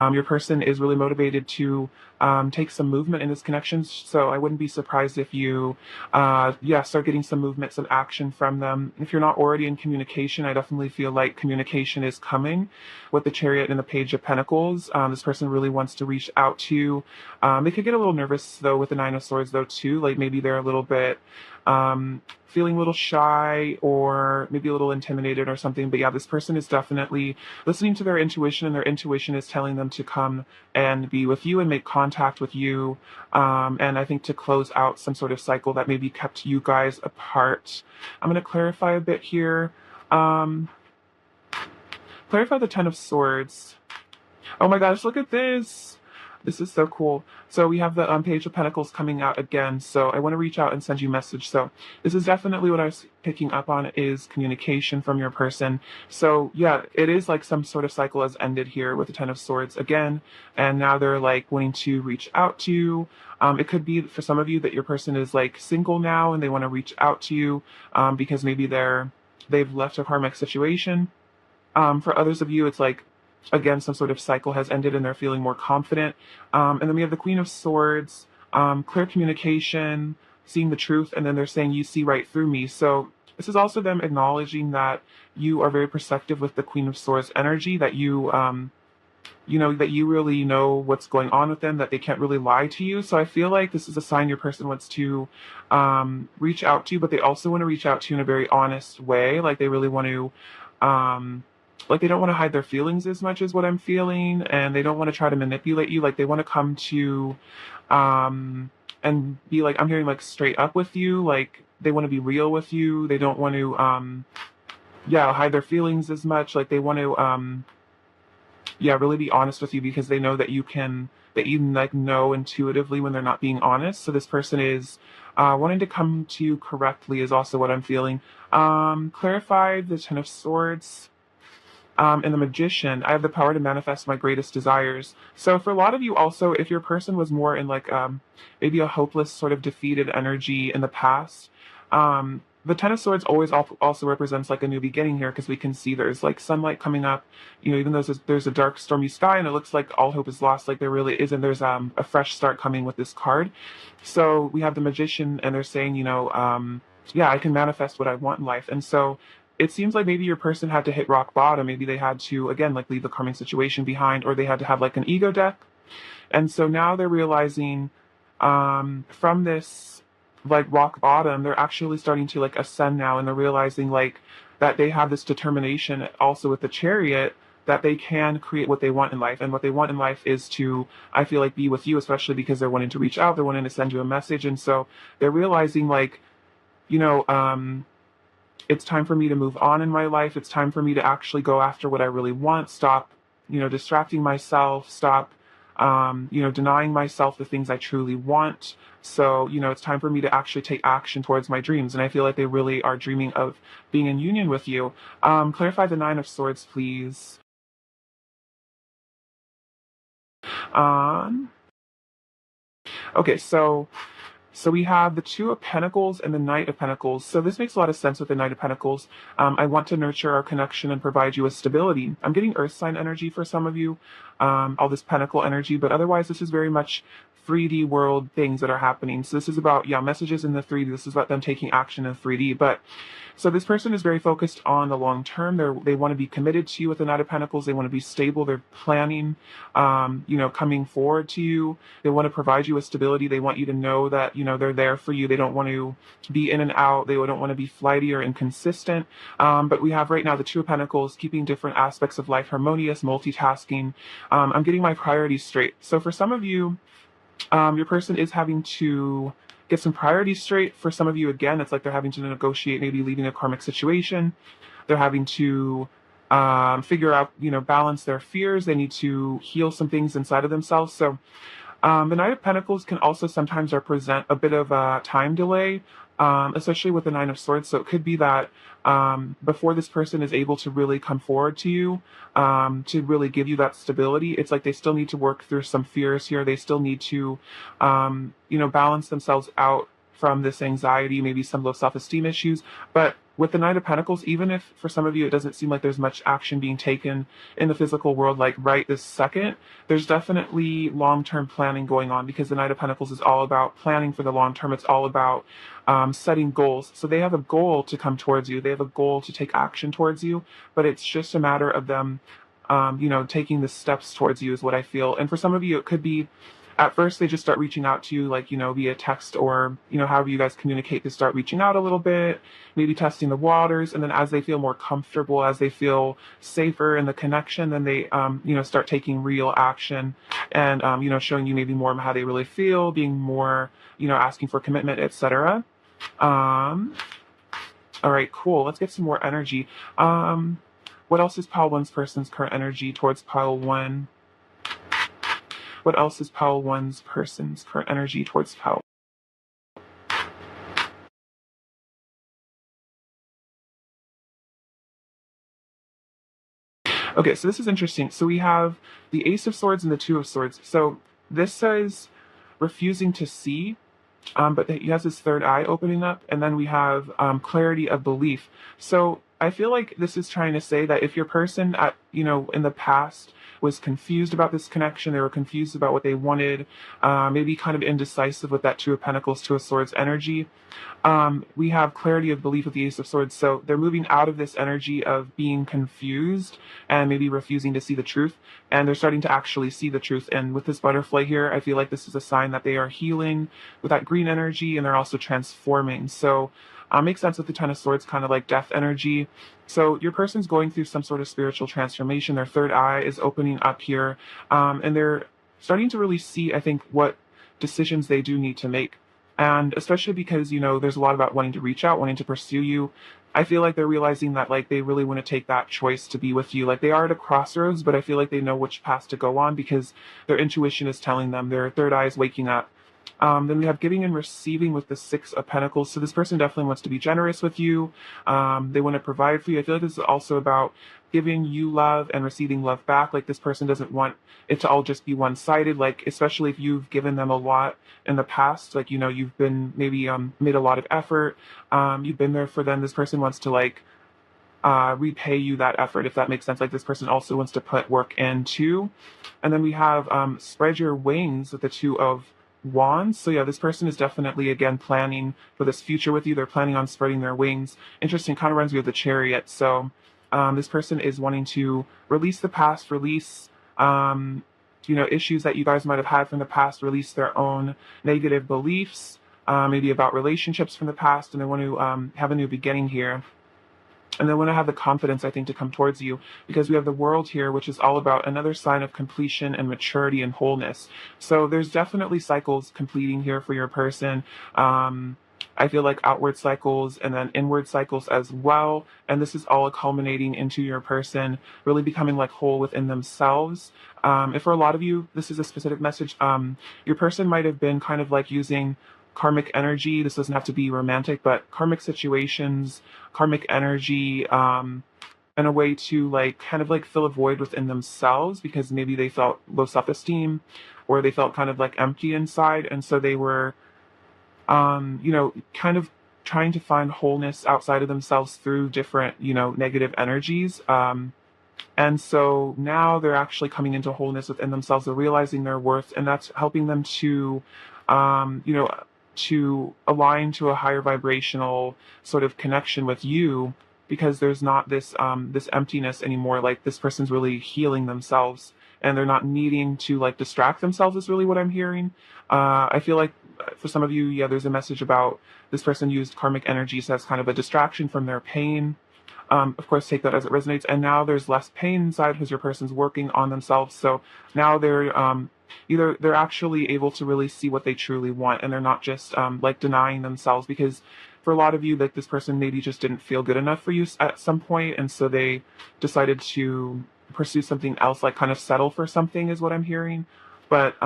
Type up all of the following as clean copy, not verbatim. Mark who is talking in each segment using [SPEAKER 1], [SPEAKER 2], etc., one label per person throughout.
[SPEAKER 1] Your person is really motivated to take some movement in this connection. So I wouldn't be surprised if you, start getting some movement, some action from them. If you're not already in communication, I definitely feel like communication is coming with the Chariot and the Page of Pentacles. This person really wants to reach out to you. They could get a little nervous though with the Nine of Swords though too. Like maybe they're a little bit feeling a little shy or maybe a little intimidated or something. But yeah, this person is definitely listening to their intuition, and their intuition is telling them to come and be with you and make contact with you. And I think to close out some sort of cycle that maybe kept you guys apart. I'm going to clarify a bit here. Clarify the Ten of Swords. Oh my gosh, look at this. This is so cool. So we have the Page of Pentacles coming out again. So I want to reach out and send you a message. So this is definitely what I was picking up on, is communication from your person. So yeah, it is like some sort of cycle has ended here with the Ten of Swords again. And now they're like wanting to reach out to you. It could be for some of you that your person is like single now and they want to reach out to you because maybe they've left a karmic situation. For others of you, it's like, again, some sort of cycle has ended and they're feeling more confident. And then we have the Queen of Swords, clear communication, seeing the truth, and then they're saying, you see right through me. So this is also them acknowledging that you are very perceptive with the Queen of Swords energy, that that you really know what's going on with them, that they can't really lie to you. So I feel like this is a sign your person wants to reach out to you, but they also want to reach out to you in a very honest way. Like they really want to like they don't want to hide their feelings as much as what I'm feeling, and they don't want to try to manipulate you. Like they want to come to and be like, I'm hearing like straight up with you. Like they want to be real with you. They don't want to hide their feelings as much. Like they want to really be honest with you, because they know that you like know intuitively when they're not being honest. So this person is wanting to come to you correctly is also what I'm feeling. Clarify the Ten of Swords. And the Magician. I have the power to manifest my greatest desires. So for a lot of you also, if your person was more in like maybe a hopeless sort of defeated energy in the past, the Ten of Swords always also represents like a new beginning here, because we can see there's like sunlight coming up, even though there's a dark stormy sky and it looks like all hope is lost, like there really isn't. There's a fresh start coming with this card. So we have the Magician, and they're saying, I can manifest what I want in life. And so it seems like maybe your person had to hit rock bottom. Maybe they had to, again, like leave the karmic situation behind, or they had to have like an ego death. And so now they're realizing from this like rock bottom, they're actually starting to like ascend now, and they're realizing like that they have this determination also with the Chariot, that they can create what they want in life. And what they want in life is to, I feel like, be with you, especially because they're wanting to reach out, they're wanting to send you a message. And so they're realizing like, it's time for me to move on in my life. It's time for me to actually go after what I really want. Stop, distracting myself. Stop, denying myself the things I truly want. So, it's time for me to actually take action towards my dreams. And I feel like they really are dreaming of being in union with you. Clarify the Nine of Swords, please. Um, okay, so we have the Two of Pentacles and the Knight of Pentacles. So this makes a lot of sense with the Knight of Pentacles. I want to nurture our connection and provide you with stability. I'm getting earth sign energy for some of you, all this pentacle energy, but otherwise this is very much 3D world things that are happening. So this is about, messages in the 3D. This is about them taking action in 3D. But so this person is very focused on the long term. They want to be committed to you with the Knight of Pentacles. They want to be stable. They're planning, coming forward to you. They want to provide you with stability. They want you to know that, they're there for you. They don't want to be in and out. They don't want to be flighty or inconsistent. But we have right now the Two of Pentacles, keeping different aspects of life harmonious, multitasking. I'm getting my priorities straight. So for some of you, your person is having to get some priorities straight. For some of you, again, it's like they're having to negotiate maybe leaving a karmic situation. They're having to figure out, balance their fears. They need to heal some things inside of themselves. So the Knight of Pentacles can also sometimes represent a bit of a time delay, especially with the Nine of Swords. So it could be that before this person is able to really come forward to you, to really give you that stability, it's like they still need to work through some fears here. They still need to, balance themselves out from this anxiety, maybe some low self-esteem issues. But with the Knight of Pentacles, even if for some of you it doesn't seem like there's much action being taken in the physical world, like right this second, there's definitely long-term planning going on, because the Knight of Pentacles is all about planning for the long term. It's all about setting goals. So they have a goal to come towards you. They have a goal to take action towards you, but it's just a matter of them, taking the steps towards you is what I feel. And for some of you, it could be at first they just start reaching out to you, like, via text or, however you guys communicate, they start reaching out a little bit, maybe testing the waters. And then as they feel more comfortable, as they feel safer in the connection, then they, start taking real action and, showing you maybe more of how they really feel, being more, asking for commitment, etc. All right, cool. Let's get some more energy. What else is pile one's person's current energy towards pile one? What else is pile one's person's current energy towards pile? Okay, so this is interesting. So we have the Ace of Swords and the Two of Swords. So this says refusing to see, but he has his third eye opening up, and then we have clarity of belief. So I feel like this is trying to say that if your person in the past was confused about this connection, they were confused about what they wanted, maybe kind of indecisive with that Two of Pentacles, Two of Swords energy. We have clarity of belief with the Ace of Swords. So they're moving out of this energy of being confused and maybe refusing to see the truth, and they're starting to actually see the truth. And with this butterfly here, I feel like this is a sign that they are healing with that green energy, and they're also transforming. So makes sense with the Ten of Swords, kind of like death energy. So your person's going through some sort of spiritual transformation. Their third eye is opening up here, and they're starting to really see, I think, what decisions they do need to make. And especially because, there's a lot about wanting to reach out, wanting to pursue you. I feel like they're realizing that, like, they really want to take that choice to be with you. Like, they are at a crossroads, but I feel like they know which path to go on because their intuition is telling them. Their third eye is waking up. Then we have giving and receiving with the Six of Pentacles. So this person definitely wants to be generous with you. They want to provide for you. I feel like this is also about giving you love and receiving love back. Like, this person doesn't want it to all just be one-sided. Like, especially if you've given them a lot in the past, like, you've been maybe made a lot of effort. You've been there for them. This person wants to, like, repay you that effort, if that makes sense. Like, this person also wants to put work in too. And then we have spread your wings with the Two of Wands. So yeah, this person is definitely, again, planning for this future with you. They're planning on spreading their wings. Interesting, kind of reminds me of the Chariot. So this person is wanting to release the past, release issues that you guys might have had from the past, release their own negative beliefs, maybe about relationships from the past, and they want to have a new beginning here. And they want to have the confidence, I think, to come towards you, because we have the World here, which is all about another sign of completion and maturity and wholeness. So there's definitely cycles completing here for your person. I feel like outward cycles and then inward cycles as well. And this is all culminating into your person really becoming like whole within themselves. And for a lot of you, this is a specific message. Your person might have been kind of like using karmic energy. This doesn't have to be romantic, but karmic situations, karmic energy, in a way to like kind of like fill a void within themselves, because maybe they felt low self-esteem or they felt kind of like empty inside. And so they were, kind of trying to find wholeness outside of themselves through different, negative energies. And so now they're actually coming into wholeness within themselves. They're realizing their worth, and that's helping them to, to align to a higher vibrational sort of connection with you, because there's not this this emptiness anymore. Like, this person's really healing themselves, and they're not needing to like distract themselves, is really what I'm hearing. I feel like for some of you, yeah, there's a message about this person used karmic energies as kind of a distraction from their pain. Of course, take that as it resonates. And now there's less pain inside because your person's working on themselves. So now they're either they're actually able to really see what they truly want, and they're not just like denying themselves. Because for a lot of you, like, this person maybe just didn't feel good enough for you at some point, and so they decided to pursue something else, like kind of settle for something, is what I'm hearing. But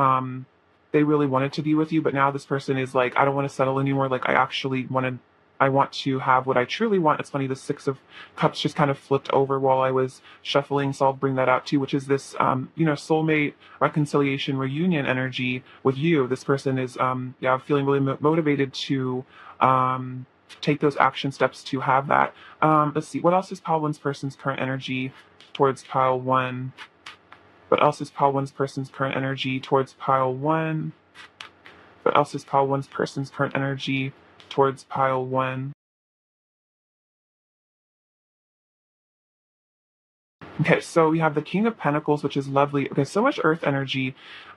[SPEAKER 1] they really wanted to be with you, but now this person is like, I don't want to settle anymore. Like, I I want to have what I truly want. It's funny, the Six of Cups just kind of flipped over while I was shuffling, so I'll bring that out too, which is this, soulmate reconciliation reunion energy with you. This person is, feeling really motivated to, take those action steps to have that. Let's see, what else is pile one's person's current energy towards pile one? What else is pile one's person's current energy towards pile one? What else is pile one's person's current energy towards pile one? Okay, so we have the King of Pentacles, which is lovely. Okay, so much Earth energy.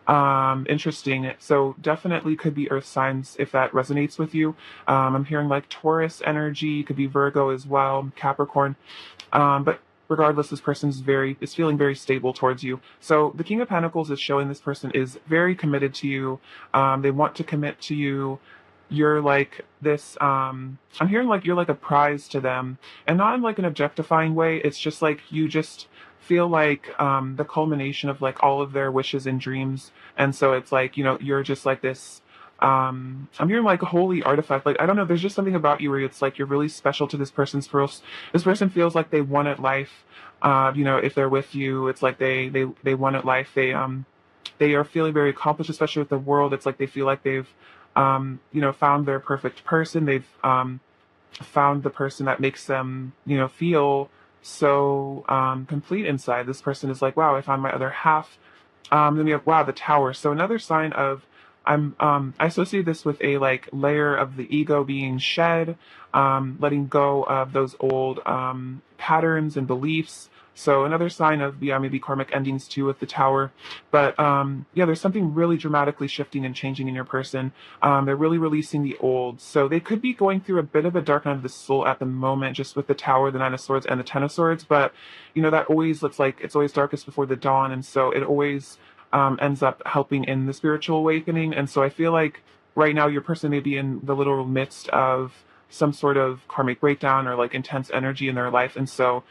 [SPEAKER 1] Interesting. So definitely could be Earth signs if that resonates with you. I'm hearing like Taurus energy, could be Virgo as well, Capricorn. But regardless, this person is feeling very stable towards you. So the King of Pentacles is showing this person is very committed to you. They want to commit to you. You're like this, I'm hearing like you're like a prize to them, and not in like an objectifying way. It's just like you just feel like the culmination of like all of their wishes and dreams. And so it's like, you're just like this, I'm hearing like a holy artifact. Like, I don't know, there's just something about you where it's like you're really special to this person's first. This person feels like they won at life. If they're with you, it's like they won at life. They are feeling very accomplished, especially with the world. It's like they feel like they've found their perfect person. They've found the person that makes them, feel so complete inside. This person is like, wow, I found my other half. Then we have, wow, the Tower. So another sign of, I associate this with a like layer of the ego being shed, letting go of those old patterns and beliefs. So another sign of, maybe karmic endings too with the Tower. But there's something really dramatically shifting and changing in your person. They're really releasing the old. So they could be going through a bit of a dark night of the soul at the moment, just with the Tower, the Nine of Swords, and the Ten of Swords. But, that always looks like it's always darkest before the dawn. And so it always ends up helping in the spiritual awakening. And so I feel like right now your person may be in the literal midst of some sort of karmic breakdown or like intense energy in their life. And so,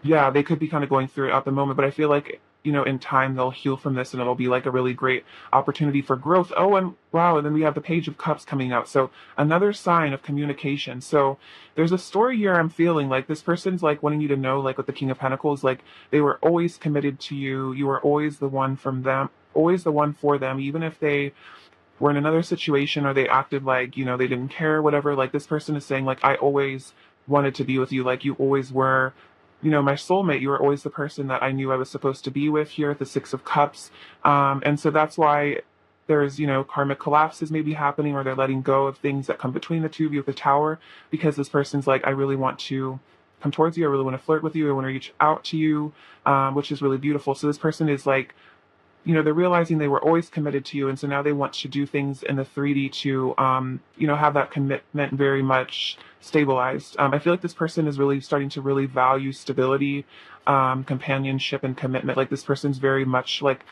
[SPEAKER 1] they could be kind of going through it at the moment, but I feel like, in time they'll heal from this and it'll be like a really great opportunity for growth. Oh, and wow, and then we have the Page of Cups coming out. So another sign of communication. So there's a story here I'm feeling like this person's like wanting you to know, like with the King of Pentacles, like they were always committed to you. You were always the one from them, always the one for them, even if they were in another situation or they acted like, they didn't care, whatever. Like this person is saying like, I always wanted to be with you. Like you always were, my soulmate. You were always the person that I knew I was supposed to be with here at the Six of Cups. And so that's why there's, karmic collapses maybe happening, or they're letting go of things that come between the two of you with the Tower, because this person's like, I really want to come towards you. I really want to flirt with you. I want to reach out to you, which is really beautiful. So this person is like, they're realizing they were always committed to you. And so now they want to do things in the 3D to, have that commitment very much stabilized. I feel like this person is really starting to really value stability, companionship, and commitment. Like this person's very much like,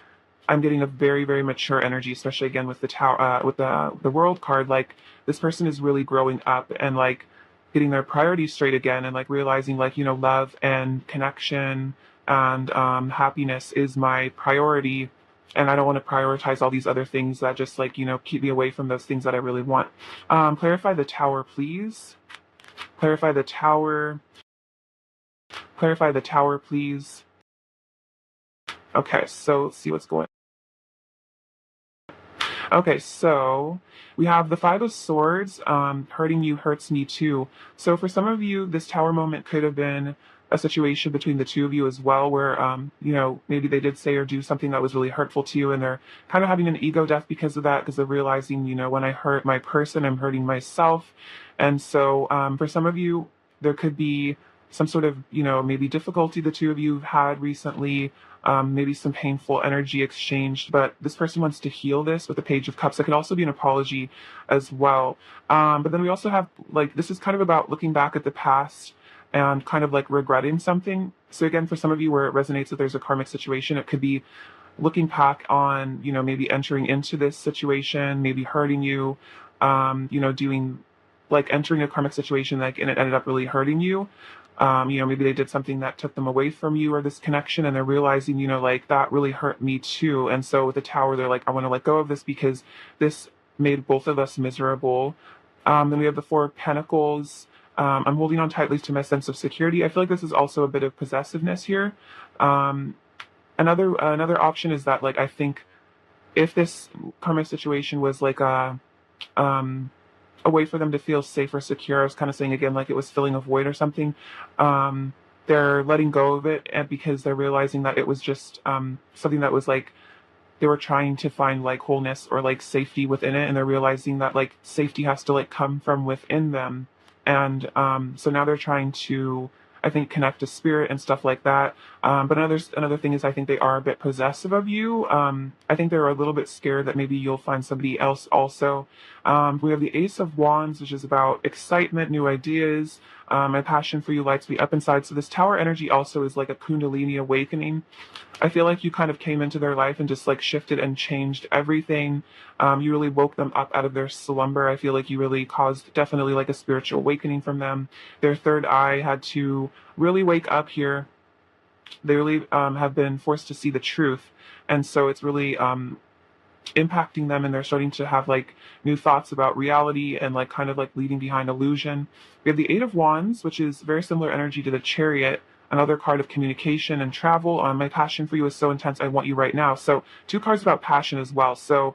[SPEAKER 1] I'm getting a very, very mature energy, especially again with the Tower, with the World card. Like this person is really growing up and like getting their priorities straight again, and like realizing like, love and connection and happiness is my priority. And I don't want to prioritize all these other things that just like, keep me away from those things that I really want. Clarify the Tower, please. Clarify the Tower. Clarify the Tower, please. Okay, so let's see what's going on. Okay, so we have the Five of Swords. Hurting you hurts me too. So for some of you, this Tower moment could have been a situation between the two of you as well, where, maybe they did say or do something that was really hurtful to you, and they're kind of having an ego death because of that, because they're realizing, when I hurt my person, I'm hurting myself. And so for some of you, there could be some sort of, maybe difficulty the two of you have had recently, maybe some painful energy exchanged, but this person wants to heal this with the Page of Cups. It could also be an apology as well. But then we also have, like, this is kind of about looking back at the past and kind of like regretting something. So again, for some of you where it resonates that there's a karmic situation, it could be looking back on, maybe entering into this situation, maybe hurting you, doing like entering a karmic situation, like, and it ended up really hurting you. Maybe they did something that took them away from you or this connection, and they're realizing, like that really hurt me too. And so with the Tower, they're like, I want to let go of this because this made both of us miserable. Then we have the Four of Pentacles. I'm holding on tightly to my sense of security. I feel like this is also a bit of possessiveness here. Um, another option is that, like, I think if this karmic situation was like um, a way for them to feel safe or secure, I was kind of saying again, like it was filling a void or something. Um, they're letting go of it, and because they're realizing that it was just something that was like they were trying to find like wholeness or like safety within it, and they're realizing that like safety has to like come from within them. And so now they're trying to, I think, connect to spirit and stuff like that. But another thing is I think they are a bit possessive of you. I think they're a little bit scared that maybe you'll find somebody else also. We have the Ace of Wands, which is about excitement, new ideas. My passion for you lights me up inside. So this Tower energy also is like a Kundalini awakening. I feel like you kind of came into their life and just like shifted and changed everything. You really woke them up out of their slumber. I feel like you really caused definitely like a spiritual awakening from them. Their third eye had to really wake up here. They really have been forced to see the truth. And so it's really impacting them, and they're starting to have like new thoughts about reality and like kind of like leaving behind illusion. We have the Eight of Wands, which is very similar energy to the Chariot, another card of communication and travel. My passion for you is so intense, I want you right now. So two cards about passion as well. So,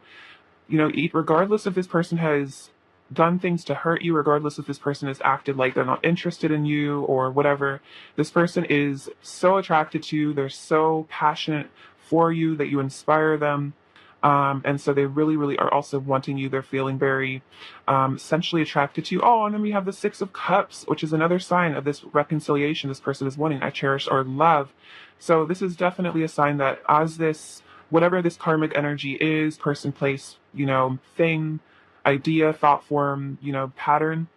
[SPEAKER 1] you know, regardless if this person has done things to hurt you, regardless if this person has acted like they're not interested in you or whatever, this person is so attracted to you. They're so passionate for you that you inspire them. And so they really, really are also wanting you. They're feeling very sensually attracted to you. Oh, and then we have the Six of Cups, which is another sign of this reconciliation this person is wanting. I cherish our love. So this is definitely a sign that as this, whatever this karmic energy is, person, place, you know, thing, idea, thought form, you know, pattern,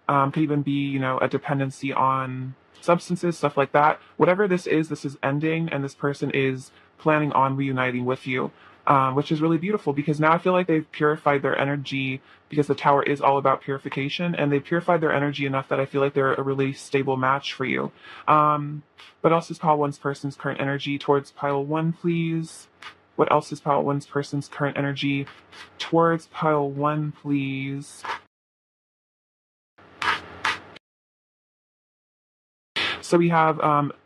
[SPEAKER 1] could even be, you know, a dependency on substances, stuff like that. Whatever this is ending, and this person is planning on reuniting with you, which is really beautiful because now I feel like they've purified their energy, because the Tower is all about purification, and they've purified their energy enough that I feel like they're a really stable match for you. What else is pile one's person's current energy towards pile one, please? What else is pile one's person's current energy towards pile one, please? So we have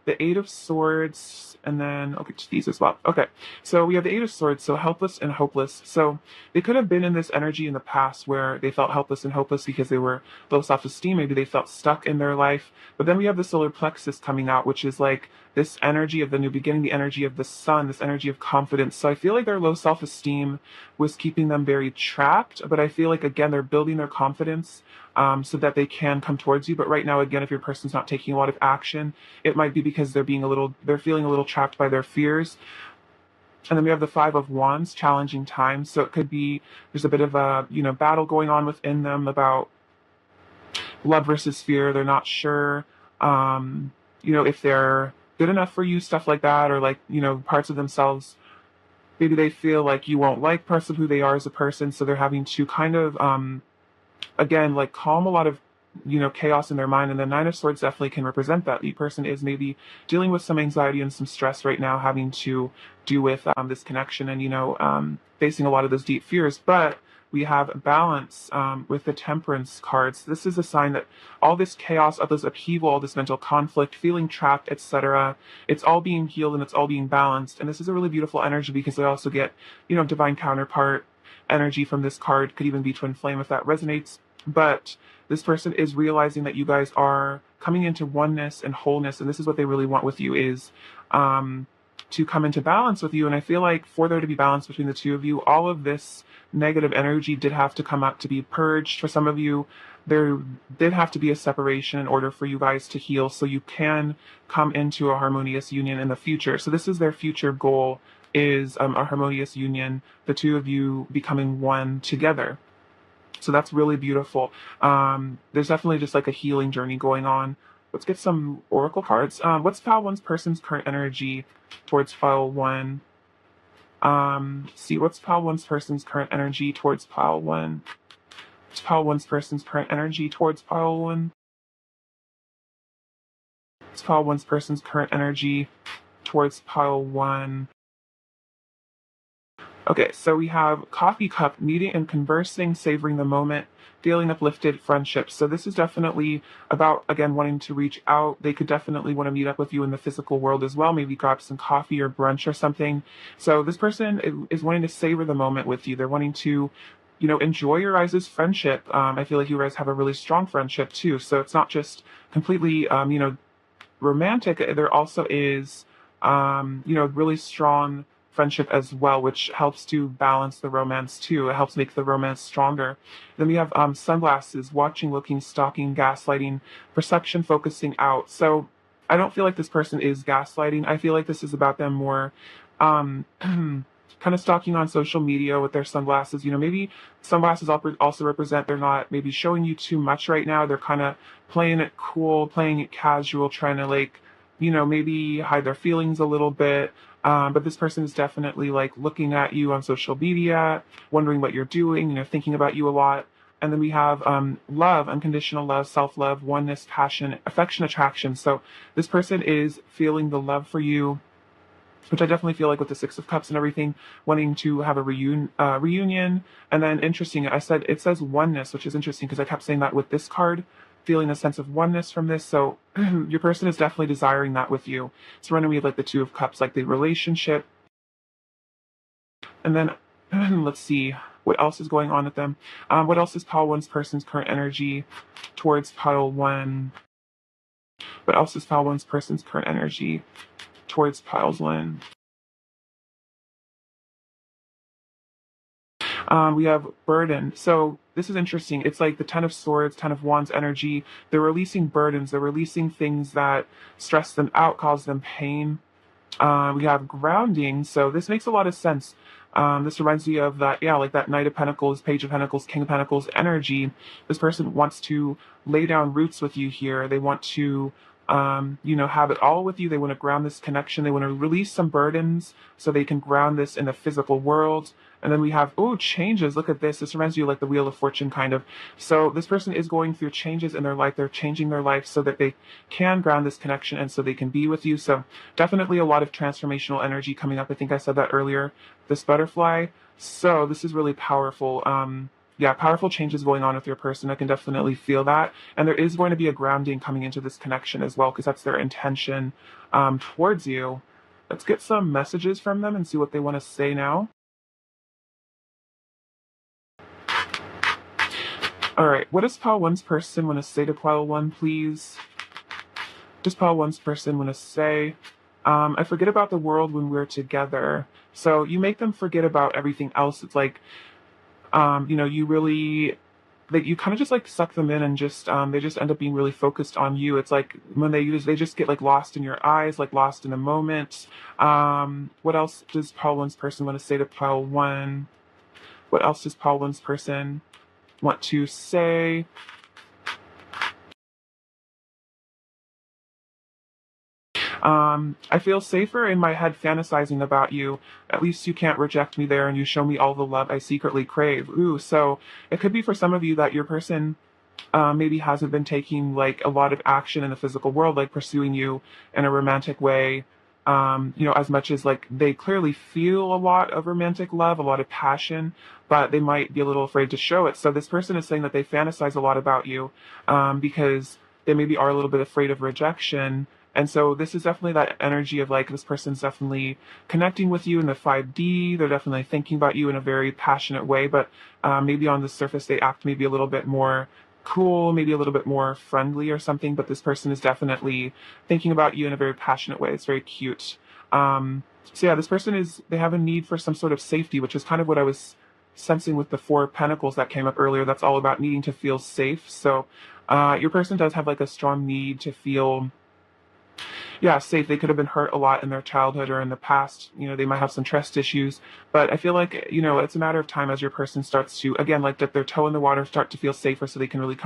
[SPEAKER 1] the Eight of Swords, and then I'll get to these as well. Okay, so we have the Eight of Swords, so helpless and hopeless. So they could have been in this energy in the past where they felt helpless and hopeless because they were low self-esteem. Maybe they felt stuck in their life. But then we have the solar plexus coming out, which is like this energy of the new beginning, the energy of the sun, this energy of confidence. So I feel like their low self-esteem was keeping them very trapped. But I feel like, again, they're building their confidence so that they can come towards you. But right now, again, if your person's not taking a lot of action, it might be because they're feeling a little trapped by their fears. And then we have the Five of Wands, challenging times. So it could be there's a bit of a, you know, battle going on within them about love versus fear. They're not sure, you know, if they're good enough for you, stuff like that, or like, you know, parts of themselves. Maybe they feel like you won't like parts of who they are as a person, so they're having to kind of again, like calm a lot of, you know, chaos in their mind. And the Nine of Swords definitely can represent that. The person is maybe dealing with some anxiety and some stress right now, having to do with this connection and, you know, facing a lot of those deep fears. But we have balance with the Temperance cards. This is a sign that all this chaos, all this upheaval, all this mental conflict, feeling trapped, etc., it's all being healed and it's all being balanced. And this is a really beautiful energy because they also get, you know, divine counterpart energy from this card. Could even be twin flame if that resonates. But this person is realizing that you guys are coming into oneness and wholeness, and this is what they really want with you, is to come into balance with you. And I feel like for there to be balance between the two of you, all of this negative energy did have to come up to be purged. For some of you, there did have to be a separation in order for you guys to heal, so you can come into a harmonious union in the future. So this is their future goal, is a harmonious union, the two of you becoming one together. So that's really beautiful. There's definitely just like a healing journey going on. Let's get some oracle cards. What's pile one's person's current energy towards pile one? See, what's pile one's person's current energy towards pile one? What's pile one's person's current energy towards pile one? What's pile one's person's current energy towards pile one? Okay, so we have coffee cup, meeting and conversing, savoring the moment, feeling uplifted, friendships. So this is definitely about, again, wanting to reach out. They could definitely want to meet up with you in the physical world as well, maybe grab some coffee or brunch or something. So this person is wanting to savor the moment with you. They're wanting to, enjoy your guys' friendship. I feel like you guys have a really strong friendship too. So it's not just completely, romantic. There also is, really strong friendship as well, which helps to balance the romance too. It helps make the romance stronger. Then we have sunglasses, watching, looking, stalking, gaslighting, perception, focusing out. So I don't feel like this person is gaslighting. I feel like this is about them more kind of stalking on social media with their sunglasses. Maybe sunglasses also represent they're not maybe showing you too much right now. They're kind of playing it cool, playing it casual, trying to like, maybe hide their feelings a little bit. But this person is definitely like looking at you on social media, wondering what you're doing, thinking about you a lot. And then we have love, unconditional love, self love, oneness, passion, affection, attraction. So this person is feeling the love for you, which I definitely feel like with the Six of Cups and everything, wanting to have a reunion. And then interesting, it says oneness, which is interesting because I kept saying that with this card, feeling a sense of oneness from this. So your person is definitely desiring that with you. It's running me like the Two of Cups, like the relationship. And then let's see what else is going on with them. What else is pile one's person's current energy towards pile one? What else is pile one's person's current energy towards piles one? We have burden. So this is interesting. It's like the Ten of Swords, Ten of Wands energy. They're releasing burdens. They're releasing things that stress them out, cause them pain. We have grounding. So this makes a lot of sense. This reminds me of that, yeah, like that Knight of Pentacles, Page of Pentacles, King of Pentacles energy. This person wants to lay down roots with you here. They want to, have it all with you. They want to ground this connection. They want to release some burdens so they can ground this in the physical world. And then we have, changes. Look at this. This reminds you of like the Wheel of Fortune kind of. So this person is going through changes in their life. They're changing their life so that they can ground this connection and so they can be with you. So definitely a lot of transformational energy coming up. I think I said that earlier, this butterfly. So this is really powerful. Yeah, powerful changes going on with your person. I can definitely feel that. And there is going to be a grounding coming into this connection as well, because that's their intention towards you. Let's get some messages from them and see what they want to say now. All right, what does pile one's person want to say to pile one, please? Does pile one's person want to say? I forget about the world when we're together. So you make them forget about everything else. It's like, you really, like you kind of just like suck them in and just, they just end up being really focused on you. It's like when they just get like lost in your eyes, like lost in the moment. What else does pile one's person want to say to pile one? What else does pile one's person want to say? I feel safer in my head fantasizing about you. At least you can't reject me there and you show me all the love I secretly crave. Ooh, so it could be for some of you that your person maybe hasn't been taking like a lot of action in the physical world, like pursuing you in a romantic way. As much as like they clearly feel a lot of romantic love, a lot of passion, but they might be a little afraid to show it. So this person is saying that they fantasize a lot about you because they maybe are a little bit afraid of rejection. And so this is definitely that energy of like this person's definitely connecting with you in the 5D. They're definitely thinking about you in a very passionate way, but maybe on the surface they act maybe a little bit more cool, maybe a little bit more friendly or something, but this person is definitely thinking about you in a very passionate way. It's very cute. So yeah, this person they have a need for some sort of safety, which is kind of what I was sensing with the Four of Pentacles that came up earlier. That's all about needing to feel safe. So your person does have like a strong need to feel, yeah, safe. They could have been hurt a lot in their childhood or in the past. They might have some trust issues, but I feel like, it's a matter of time as your person starts to, again, like dip their toe in the water, start to feel safer so they can really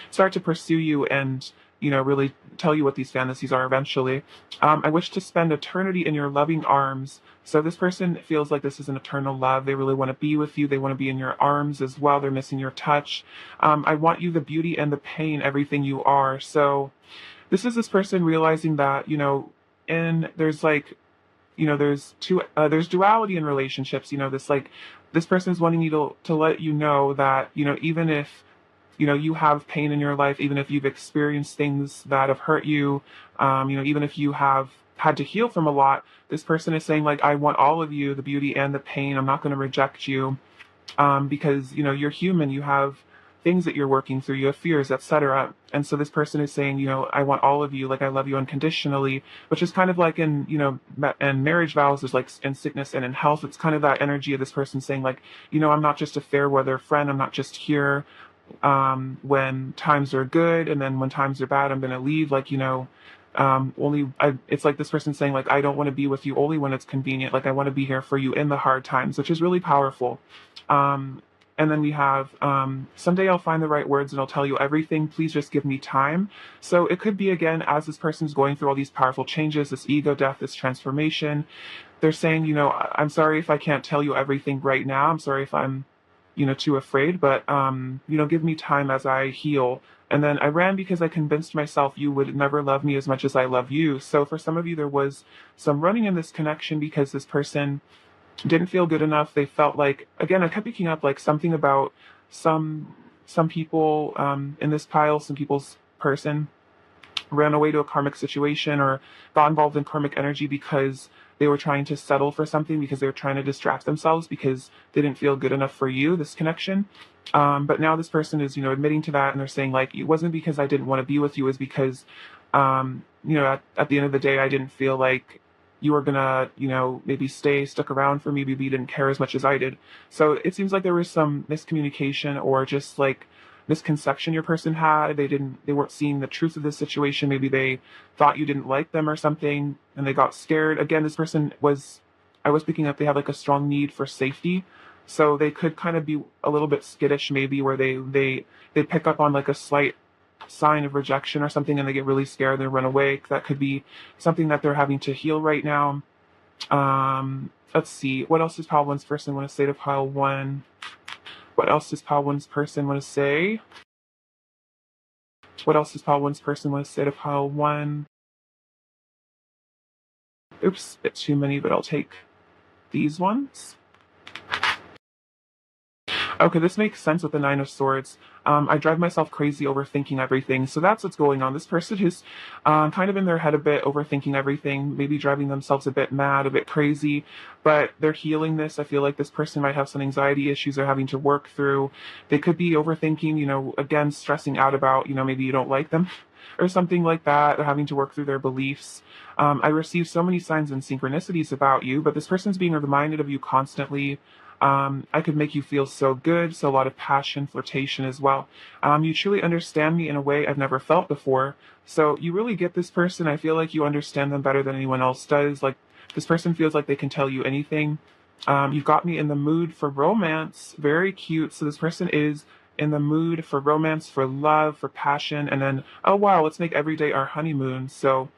[SPEAKER 1] start to pursue you and, really tell you what these fantasies are eventually. I wish to spend eternity in your loving arms. So this person feels like this is an eternal love. They really want to be with you. They want to be in your arms as well. They're missing your touch. I want you, the beauty and the pain, everything you are. So this is this person realizing that, and there's like there's duality in relationships. This like this person is wanting you to let you know that even if you have pain in your life, even if you've experienced things that have hurt you, even if you have had to heal from a lot, this person is saying like, I want all of you, the beauty and the pain. I'm not going to reject you, because you're human. You have things that you're working through. You have fears, etc. And so this person is saying, I want all of you. Like I love you unconditionally, which is kind of like in and marriage vows is like in sickness and in health. It's kind of that energy of this person saying like, I'm not just a fair weather friend. I'm not just here when times are good, and then when times are bad, I'm going to leave. Like, it's like this person saying like, I don't want to be with you only when it's convenient. Like I want to be here for you in the hard times, which is really powerful. Um, and then we have, someday I'll find the right words and I'll tell you everything. Please just give me time. So it could be, again, as this person's going through all these powerful changes, this ego death, this transformation, they're saying, I'm sorry if I can't tell you everything right now. I'm sorry if I'm too afraid, but, give me time as I heal. And then I ran because I convinced myself you would never love me as much as I love you. So for some of you, there was some running in this connection because this person didn't feel good enough. They felt like, again, I kept picking up like something about some people, in this pile, some people's person ran away to a karmic situation or got involved in karmic energy because they were trying to settle for something, because they were trying to distract themselves because they didn't feel good enough for you, this connection. But now this person is, admitting to that, and they're saying like, it wasn't because I didn't want to be with you, it was because, at the end of the day, I didn't feel like you were gonna, maybe stuck around for me. Maybe you didn't care as much as I did. So it seems like there was some miscommunication or just like misconception your person had. They weren't seeing the truth of this situation. Maybe they thought you didn't like them or something and they got scared. Again, this person I was picking up, they have like a strong need for safety. So they could kind of be a little bit skittish, maybe, where they pick up on like a slight sign of rejection or something and they get really scared, they run away. That could be something that they're having to heal right now. Let's see, what else does pile one's person want to say to pile one? What else does pile one's person want to say? What else does pile one's person want to say to pile one? Oops, bit too many, but I'll take these ones. Okay, this makes sense with the Nine of Swords. I drive myself crazy overthinking everything. So that's what's going on. This person is kind of in their head a bit, overthinking everything, maybe driving themselves a bit mad, a bit crazy, but they're healing this. I feel like this person might have some anxiety issues they're having to work through. They could be overthinking, again, stressing out about, maybe you don't like them or something like that. They're having to work through their beliefs. I receive so many signs and synchronicities about you, but this person's being reminded of you constantly. I could make you feel so good, so a lot of passion, flirtation as well. You truly understand me in a way I've never felt before. So you really get this person. I feel like you understand them better than anyone else does. Like this person feels like they can tell you anything. You've got me in the mood for romance. Very cute. So this person is in the mood for romance, for love, for passion. And then, oh wow, let's make every day our honeymoon. So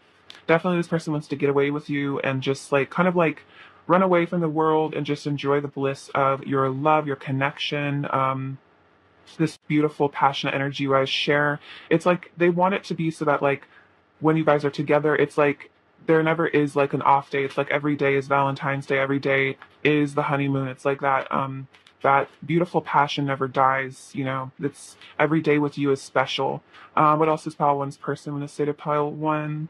[SPEAKER 1] definitely this person wants to get away with you and just like kind of like run away from the world and just enjoy the bliss of your love, your connection, this beautiful, passionate energy you guys share. It's like they want it to be so that like when you guys are together, it's like there never is like an off day. It's like every day is Valentine's Day, every day is the honeymoon. It's like that beautiful passion never dies. It's every day with you is special. What else is pile one's person in the state of pile one?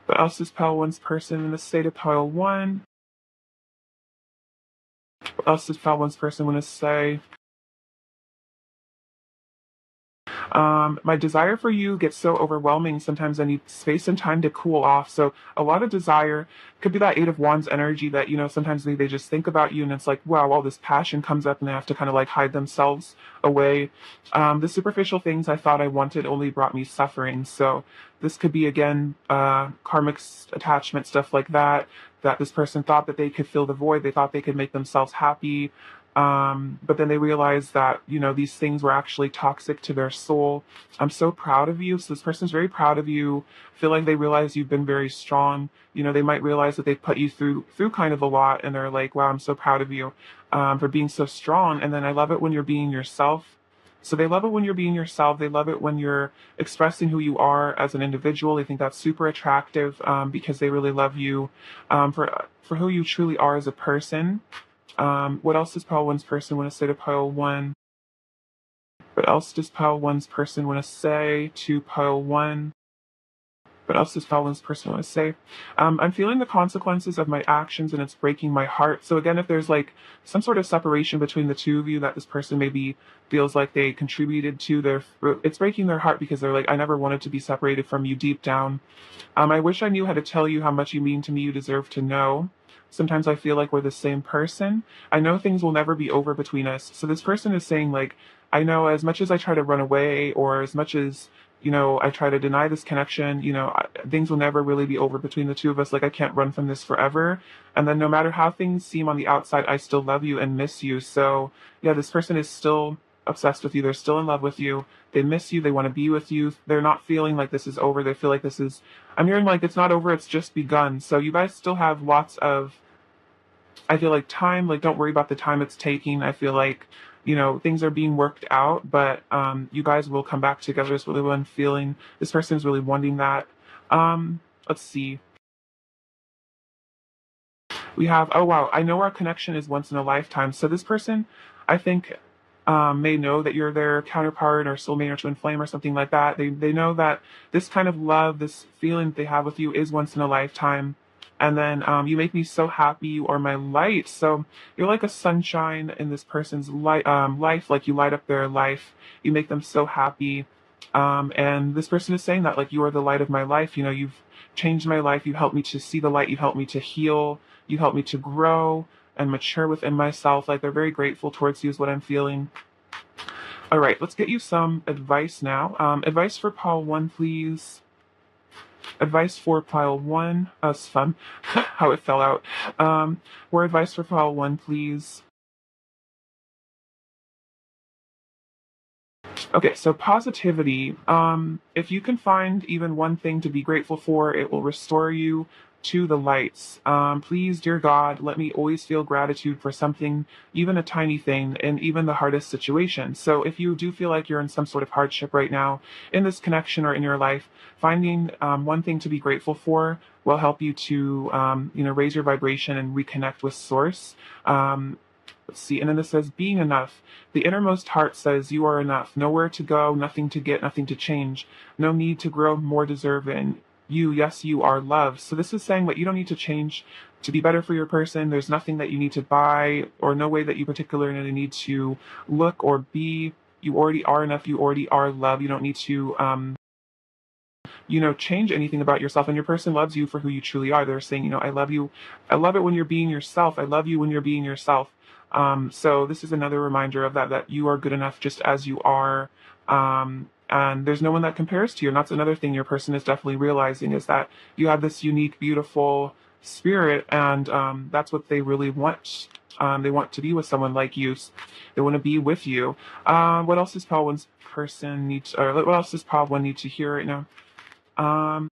[SPEAKER 1] What else is pile one's person in the state of pile one? What else does pile one's person want to say? My desire for you gets so overwhelming. Sometimes I need space and time to cool off. So a lot of desire could be that Eight of Wands energy that, sometimes they just think about you and it's like, wow, all this passion comes up and they have to kind of like hide themselves away. The superficial things I thought I wanted only brought me suffering. So this could be, again, karmic attachment, stuff like that this person thought that they could fill the void. They thought they could make themselves happy. But then they realized that, these things were actually toxic to their soul. I'm so proud of you. So this person's very proud of you. Feel like they realize you've been very strong. They might realize that they put you through kind of a lot and they're like, wow, I'm so proud of you, for being so strong. And then I love it when you're being yourself. So they love it when you're being yourself. They love it when you're expressing who you are as an individual. They think that's super attractive, because they really love you, for who you truly are as a person. What else does pile one's person want to say to pile one? What else does pile one's person want to say to pile one? What else does pile one's person want to say? I'm feeling the consequences of my actions and it's breaking my heart. So again, if there's like some sort of separation between the two of you that this person maybe feels like they contributed to it's breaking their heart because they're like, I never wanted to be separated from you deep down. I wish I knew how to tell you how much you mean to me. You deserve to know. Sometimes I feel like we're the same person. I know things will never be over between us. So this person is saying, like, I know as much as I try to run away or as much as, I try to deny this connection, things will never really be over between the two of us. Like, I can't run from this forever. And then no matter how things seem on the outside, I still love you and miss you. So, yeah, this person is still obsessed with you. They're still in love with you. They miss you. They want to be with you. They're not feeling like this is over. They feel like I'm hearing like it's not over. It's just begun. So you guys still have lots of, I feel like, time. Like, don't worry about the time it's taking. I feel like, things are being worked out, but you guys will come back together is really what I'm feeling. This person is really wanting that. Let's see. We have, oh wow, I know our connection is once in a lifetime. So this person, I think, may know that you're their counterpart or soulmate or twin flame or something like that. They know that this kind of love, this feeling they have with you is once in a lifetime. And then you make me so happy. You are my light. So you're like a sunshine in this person's life. Like you light up their life. You make them so happy. And this person is saying that, like, you are the light of my life. You've changed my life. You helped me to see the light. You helped me to heal. You helped me to grow and mature within myself. Like, they're very grateful towards you is what I'm feeling. All right, let's get you some advice now. Advice for pile one, please. Advice for pile one. It's fun how it fell out. More advice for pile one, please. Okay, so positivity. If you can find even one thing to be grateful for, it will restore you to the lights. Please, dear God, let me always feel gratitude for something, even a tiny thing, in even the hardest situation. So if you do feel like you're in some sort of hardship right now, in this connection or in your life, finding one thing to be grateful for will help you to, raise your vibration and reconnect with Source. Let's see. And then this says, being enough. The innermost heart says, you are enough. Nowhere to go, nothing to get, nothing to change. No need to grow more deserving. You, yes, you are love. So this is saying that you don't need to change to be better for your person. There's nothing that you need to buy or no way that you particularly need to look or be. You already are enough. You already are love. You don't need to, change anything about yourself, and your person loves you for who you truly are. They're saying, I love you. I love it when you're being yourself. I love you when you're being yourself. So this is another reminder of that you are good enough just as you are. And there's no one that compares to you. And that's another thing your person is definitely realizing is that you have this unique, beautiful spirit, and that's what they really want. They want to be with someone like you. They want to be with you. What else does Pal One's person need to, or what else does Pal One need to hear right now? Um,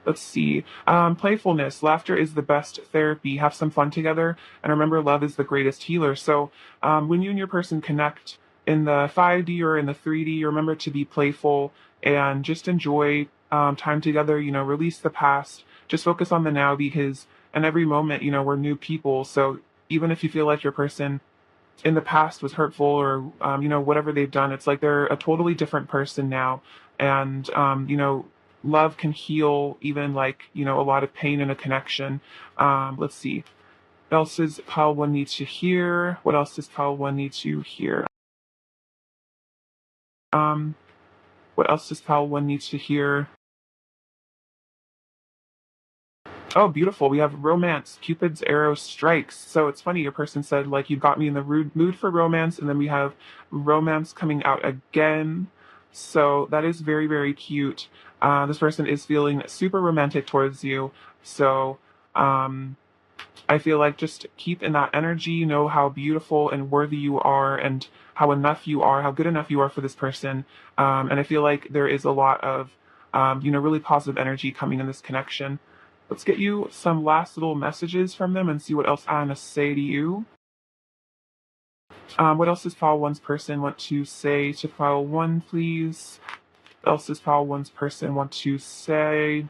[SPEAKER 1] let's see. Playfulness. Laughter is the best therapy. Have some fun together. And remember, love is the greatest healer. So when you and your person connect in the 5D or in the 3D, remember to be playful and just enjoy time together. Release the past. Just focus on the now because in every moment, we're new people. So even if you feel like your person in the past was hurtful or whatever they've done, it's like they're a totally different person now. And love can heal even like a lot of pain in a connection. Let's see, what else does pile one need to hear? What else does pile one need to hear? um what else does pile one need to hear? Oh, beautiful. We have romance. Cupid's arrow strikes. So it's funny. Your person said, like, you got me in the mood for romance. And then we have romance coming out again. So that is very, very cute. This person is feeling super romantic towards you. So I feel like just keep in that energy. Know how beautiful and worthy you are and how enough you are, how good enough you are for this person. And I feel like there is a lot of, really positive energy coming in this connection. Let's get you some last little messages from them and see what else Anna say to you. What else does pile one's person want to say to pile one, please? What else does pile one's person want to say?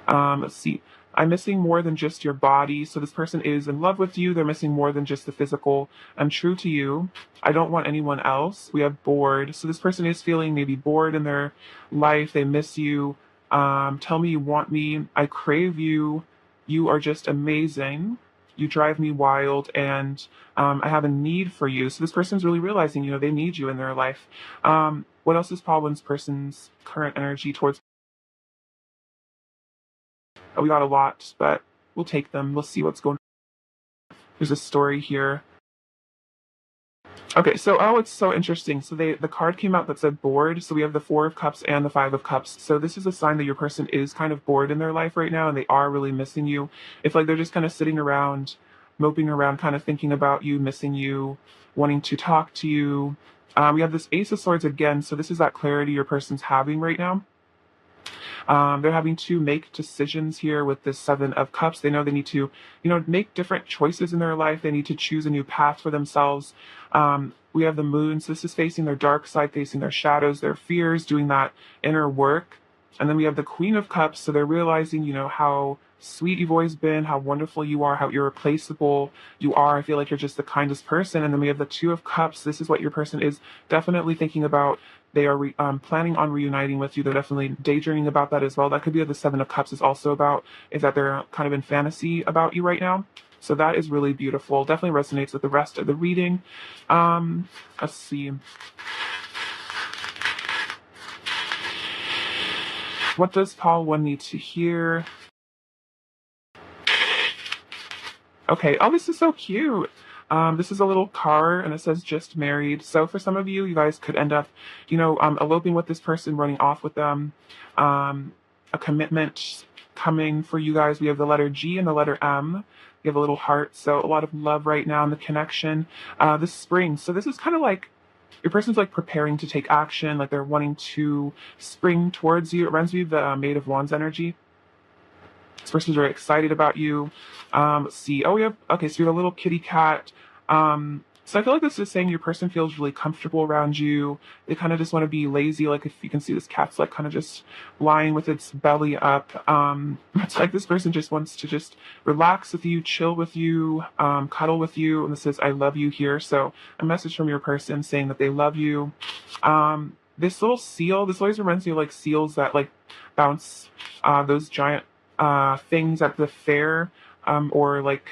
[SPEAKER 1] Let's see. I'm missing more than just your body. So this person is in love with you. They're missing more than just the physical. I'm true to you. I don't want anyone else. We have bored. So this person is feeling maybe bored in their life. They miss you. Tell me you want me. I crave you. You are just amazing. You drive me wild, and I have a need for you. So this person's really realizing, they need you in their life. What else is Paul One's person's current energy towards? We got a lot, but we'll take them. We'll see what's going on. There's a story here. Okay, so it's so interesting. So the card came out that said bored. So we have the Four of Cups and the Five of Cups. So this is a sign that your person is kind of bored in their life right now, and they are really missing you. If like they're just kind of sitting around, moping around, kind of thinking about you, missing you, wanting to talk to you. We have this Ace of Swords again. So this is that clarity your person's having right now. They're having to make decisions here with this Seven of Cups. They know they need to, make different choices in their life. They need to choose a new path for themselves. We have the Moon. So this is facing their dark side, facing their shadows, their fears, doing that inner work. And then we have the Queen of Cups. So they're realizing, how sweet you've always been, how wonderful you are, how irreplaceable you are. I feel like you're just the kindest person. And then we have the Two of Cups. This is what your person is definitely thinking about. They are planning on reuniting with you. They're definitely daydreaming about that as well. That could be what the Seven of Cups is also about, is that they're kind of in fantasy about you right now. So that is really beautiful. Definitely resonates with the rest of the reading. Let's see. What does Paul One need to hear? Okay. Oh, this is so cute. This is a little car, and it says "just married." So for some of you, you guys could end up, eloping with this person, running off with them. A commitment coming for you guys. We have the letter G and the letter M. We have a little heart, so a lot of love right now in the connection. This spring. So this is kind of like your person's like preparing to take action, like they're wanting to spring towards you. It reminds me of the Maid of Wands energy. This person's very excited about you. Let's see. Oh, we have, okay, so you have a little kitty cat. So I feel like this is saying your person feels really comfortable around you. They kind of just want to be lazy. Like if you can see this cat's like kind of just lying with its belly up. It's like this person just wants to just relax with you, chill with you, cuddle with you. And this says, I love you here. So a message from your person saying that they love you. This little seal, this always reminds me of like seals that like bounce those giant things at the fair, or like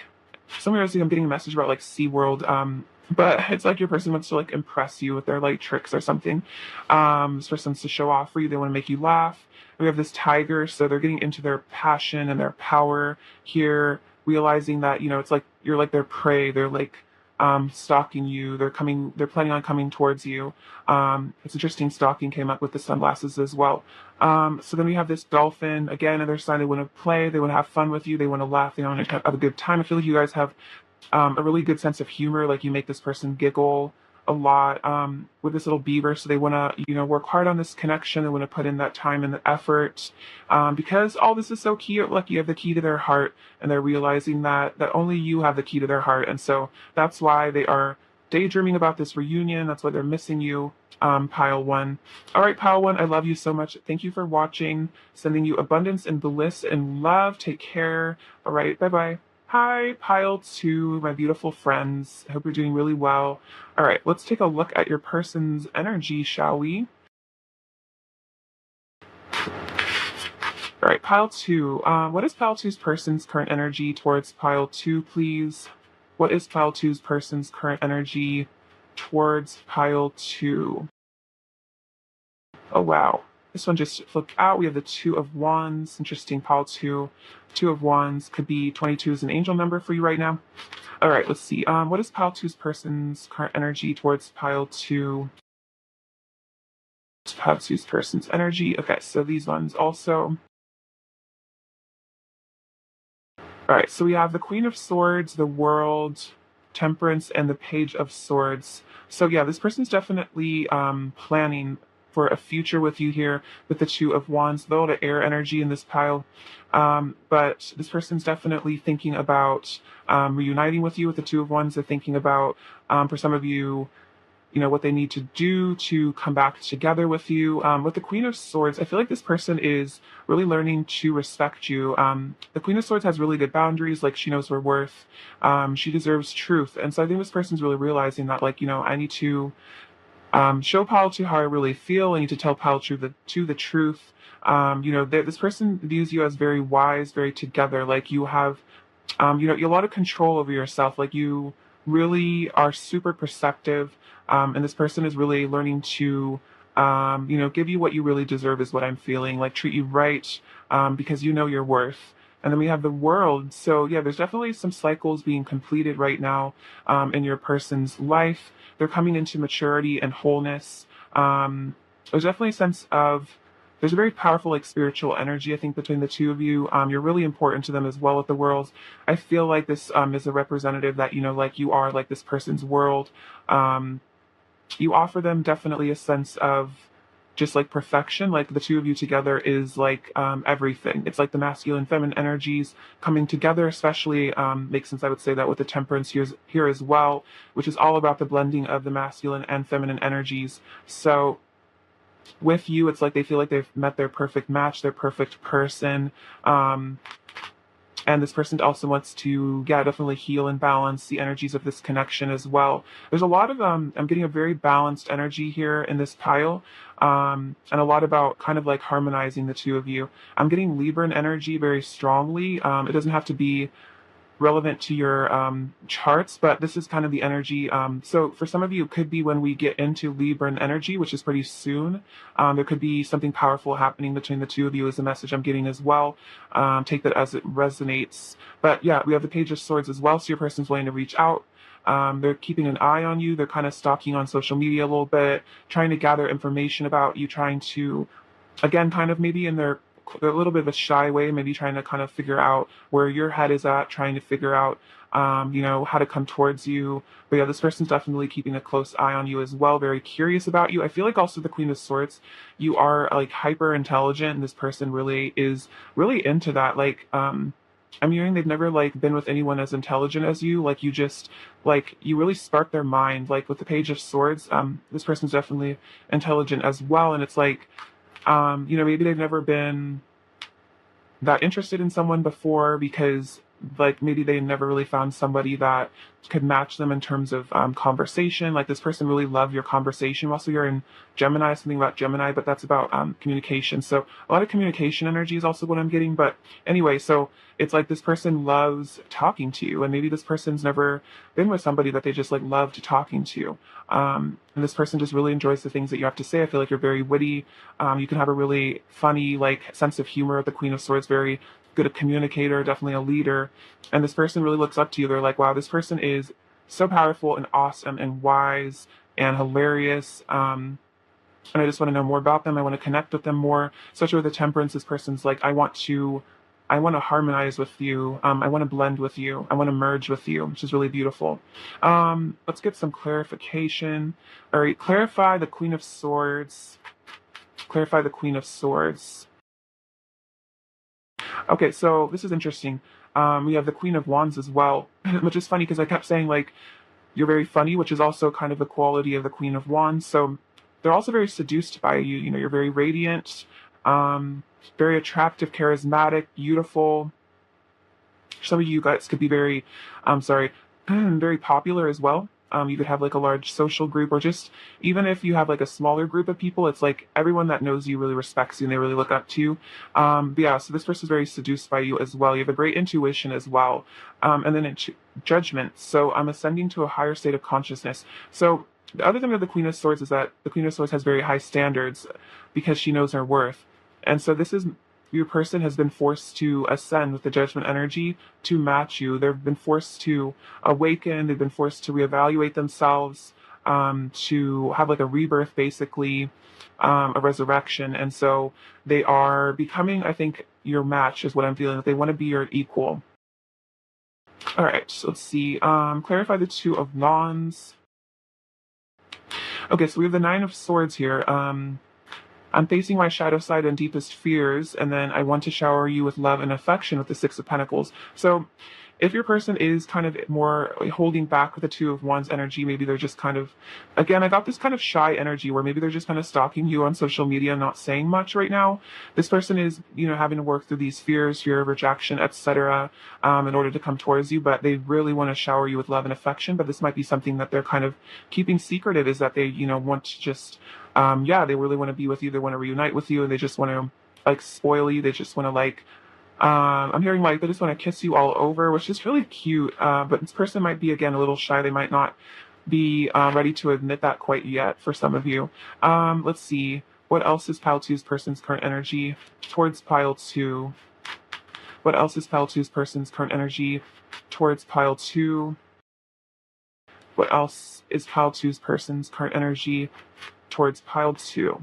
[SPEAKER 1] somewhere else. I'm getting a message about like SeaWorld, but it's like your person wants to like impress you with their like tricks or something. This person wants to show off for you. They want to make you laugh. We have this tiger, so they're getting into their passion and their power here, realizing that it's like you're like their prey. They're like stalking you. They're planning on coming towards you. It's interesting, stalking came up with the sunglasses as well. So then we have this dolphin, again, another sign. They want to play, they want to have fun with you, they want to laugh, they want to have a good time. I feel like you guys have a really good sense of humor, like you make this person giggle a lot with this little beaver. So they want to, work hard on this connection. They want to put in that time and the effort because all this is so cute. Like you have the key to their heart, and they're realizing that only you have the key to their heart. And so that's why they are daydreaming about this reunion. That's why they're missing you, pile one. All right, pile one, I love you so much. Thank you for watching. Sending you abundance and bliss and love. Take care. All right, bye-bye. Hi, pile two, my beautiful friends. I hope you're doing really well. All right, let's take a look at your person's energy, shall we? All right, pile two. What is pile two's person's current energy towards pile two, please? What is pile two's person's current energy towards pile two? Oh, wow. This one just flipped out. We have the Two of Wands. Interesting, pile two. Two of Wands could be 22 is an angel number for you right now. All right, let's see. What is pile two's person's current energy towards pile two? Pile two's person's energy. Okay, so these ones also. All right, so we have the Queen of Swords, the World, Temperance, and the Page of Swords. So yeah, this person's definitely planning for a future with you here with the Two of Wands, though the air energy in this pile. But this person's definitely thinking about reuniting with you with the Two of Wands. They're thinking about, for some of you, what they need to do to come back together with you. With the Queen of Swords, I feel like this person is really learning to respect you. The Queen of Swords has really good boundaries, like she knows her worth. She deserves truth. And so I think this person's really realizing that, like, I need to show Paul to how I really feel. I need to tell Paul to the truth. This person views you as very wise, very together. Like you have, you have a lot of control over yourself. Like you really are super perceptive. And this person is really learning to, give you what you really deserve is what I'm feeling. Like treat you right, because you know your worth. And then we have the World. So yeah, there's definitely some cycles being completed right now in your person's life. They're coming into maturity and wholeness. There's definitely a sense of there's a very powerful like spiritual energy, I think, between the two of you. You're really important to them as well with the World. I feel like this is a representative that, like you are like this person's world. You offer them definitely a sense of just like perfection. Like the two of you together is like everything. It's like the masculine feminine energies coming together, especially makes sense, I would say, that with the Temperance here as well, which is all about the blending of the masculine and feminine energies. So with you, it's like they feel like they've met their perfect match, their perfect person. And this person also wants to, yeah, definitely heal and balance the energies of this connection as well. There's a lot of, I'm getting a very balanced energy here in this pile, and a lot about kind of like harmonizing the two of you. I'm getting Libran energy very strongly. It doesn't have to be relevant to your charts, but this is kind of the energy. So for some of you, it could be when we get into Libran energy, which is pretty soon. There could be something powerful happening between the two of you is the message I'm getting as well. Take that as it resonates. But yeah, we have the Page of Swords as well, so your person's willing to reach out. They're keeping an eye on you. They're kind of stalking on social media a little bit, trying to gather information about you, trying to, again, kind of maybe in their a little bit of a shy way, maybe trying to kind of figure out where your head is at, trying to figure out, how to come towards you. But yeah, this person's definitely keeping a close eye on you as well, very curious about you. I feel like also the Queen of Swords, you are like hyper intelligent, and this person really is really into that. Like, I'm hearing they've never like been with anyone as intelligent as you. Like you just like you really spark their mind. Like with the Page of Swords, this person's definitely intelligent as well, and it's like, maybe they've never been that interested in someone before because like maybe they never really found somebody that could match them in terms of conversation. Like this person really loved your conversation. Also, you're in Gemini, something about Gemini, but that's about communication. So a lot of communication energy is also what I'm getting. But anyway, so it's like this person loves talking to you, and maybe this person's never been with somebody that they just like loved talking to. And this person just really enjoys the things that you have to say. I feel like you're very witty. You can have a really funny like sense of humor. The Queen of Swords, very good a communicator, definitely a leader. And this person really looks up to you. They're like, wow, this person is so powerful and awesome and wise and hilarious. And I just want to know more about them. I want to connect with them more. Especially with the Temperance, this person's like, I want to harmonize with you. I want to blend with you. I want to merge with you, which is really beautiful. Let's get some clarification. All right, clarify the Queen of Swords. Clarify the Queen of Swords. Okay, so this is interesting. We have the Queen of Wands as well, which is funny because I kept saying like you're very funny, which is also kind of the quality of the Queen of Wands. So they're also very seduced by you. You're very radiant, very attractive, charismatic, beautiful. Some of you guys could be very, very popular as well. You could have like a large social group, or just even if you have like a smaller group of people, it's like everyone that knows you really respects you and they really look up to you. But yeah, so this person is very seduced by you as well. You have a great intuition as well. And then judgment. So I'm ascending to a higher state of consciousness. So the other thing with the Queen of Swords is that the Queen of Swords has very high standards because she knows her worth. And so this is your person has been forced to ascend with the judgment energy to match you. They've been forced to awaken. They've been forced to reevaluate themselves, to have like a rebirth, basically, a resurrection. And so they are becoming, I think, your match is what I'm feeling. They want to be your equal. All right, so let's see. Clarify the Two of Wands. Okay, so we have the Nine of Swords here. I'm facing my shadow side and deepest fears, and then I want to shower you with love and affection with the Six of Pentacles. So if your person is kind of more holding back with the Two of Wands energy, maybe they're just kind of, again, I got this kind of shy energy where maybe they're just kind of stalking you on social media, not saying much right now. This person is, having to work through these fears, fear of rejection, etc., in order to come towards you, but they really want to shower you with love and affection. But this might be something that they're kind of keeping secretive, is that they, want to just, they really want to be with you. They want to reunite with you, and they just want to like spoil you. They just want to like, I'm hearing like they just want to kiss you all over, which is really cute. But this person might be, again, a little shy. They might not be ready to admit that quite yet for some of you. Let's see. What else is pile two's person's current energy towards pile two? What else is pile two's person's current energy towards pile two? What else is pile two's person's current energy towards pile two?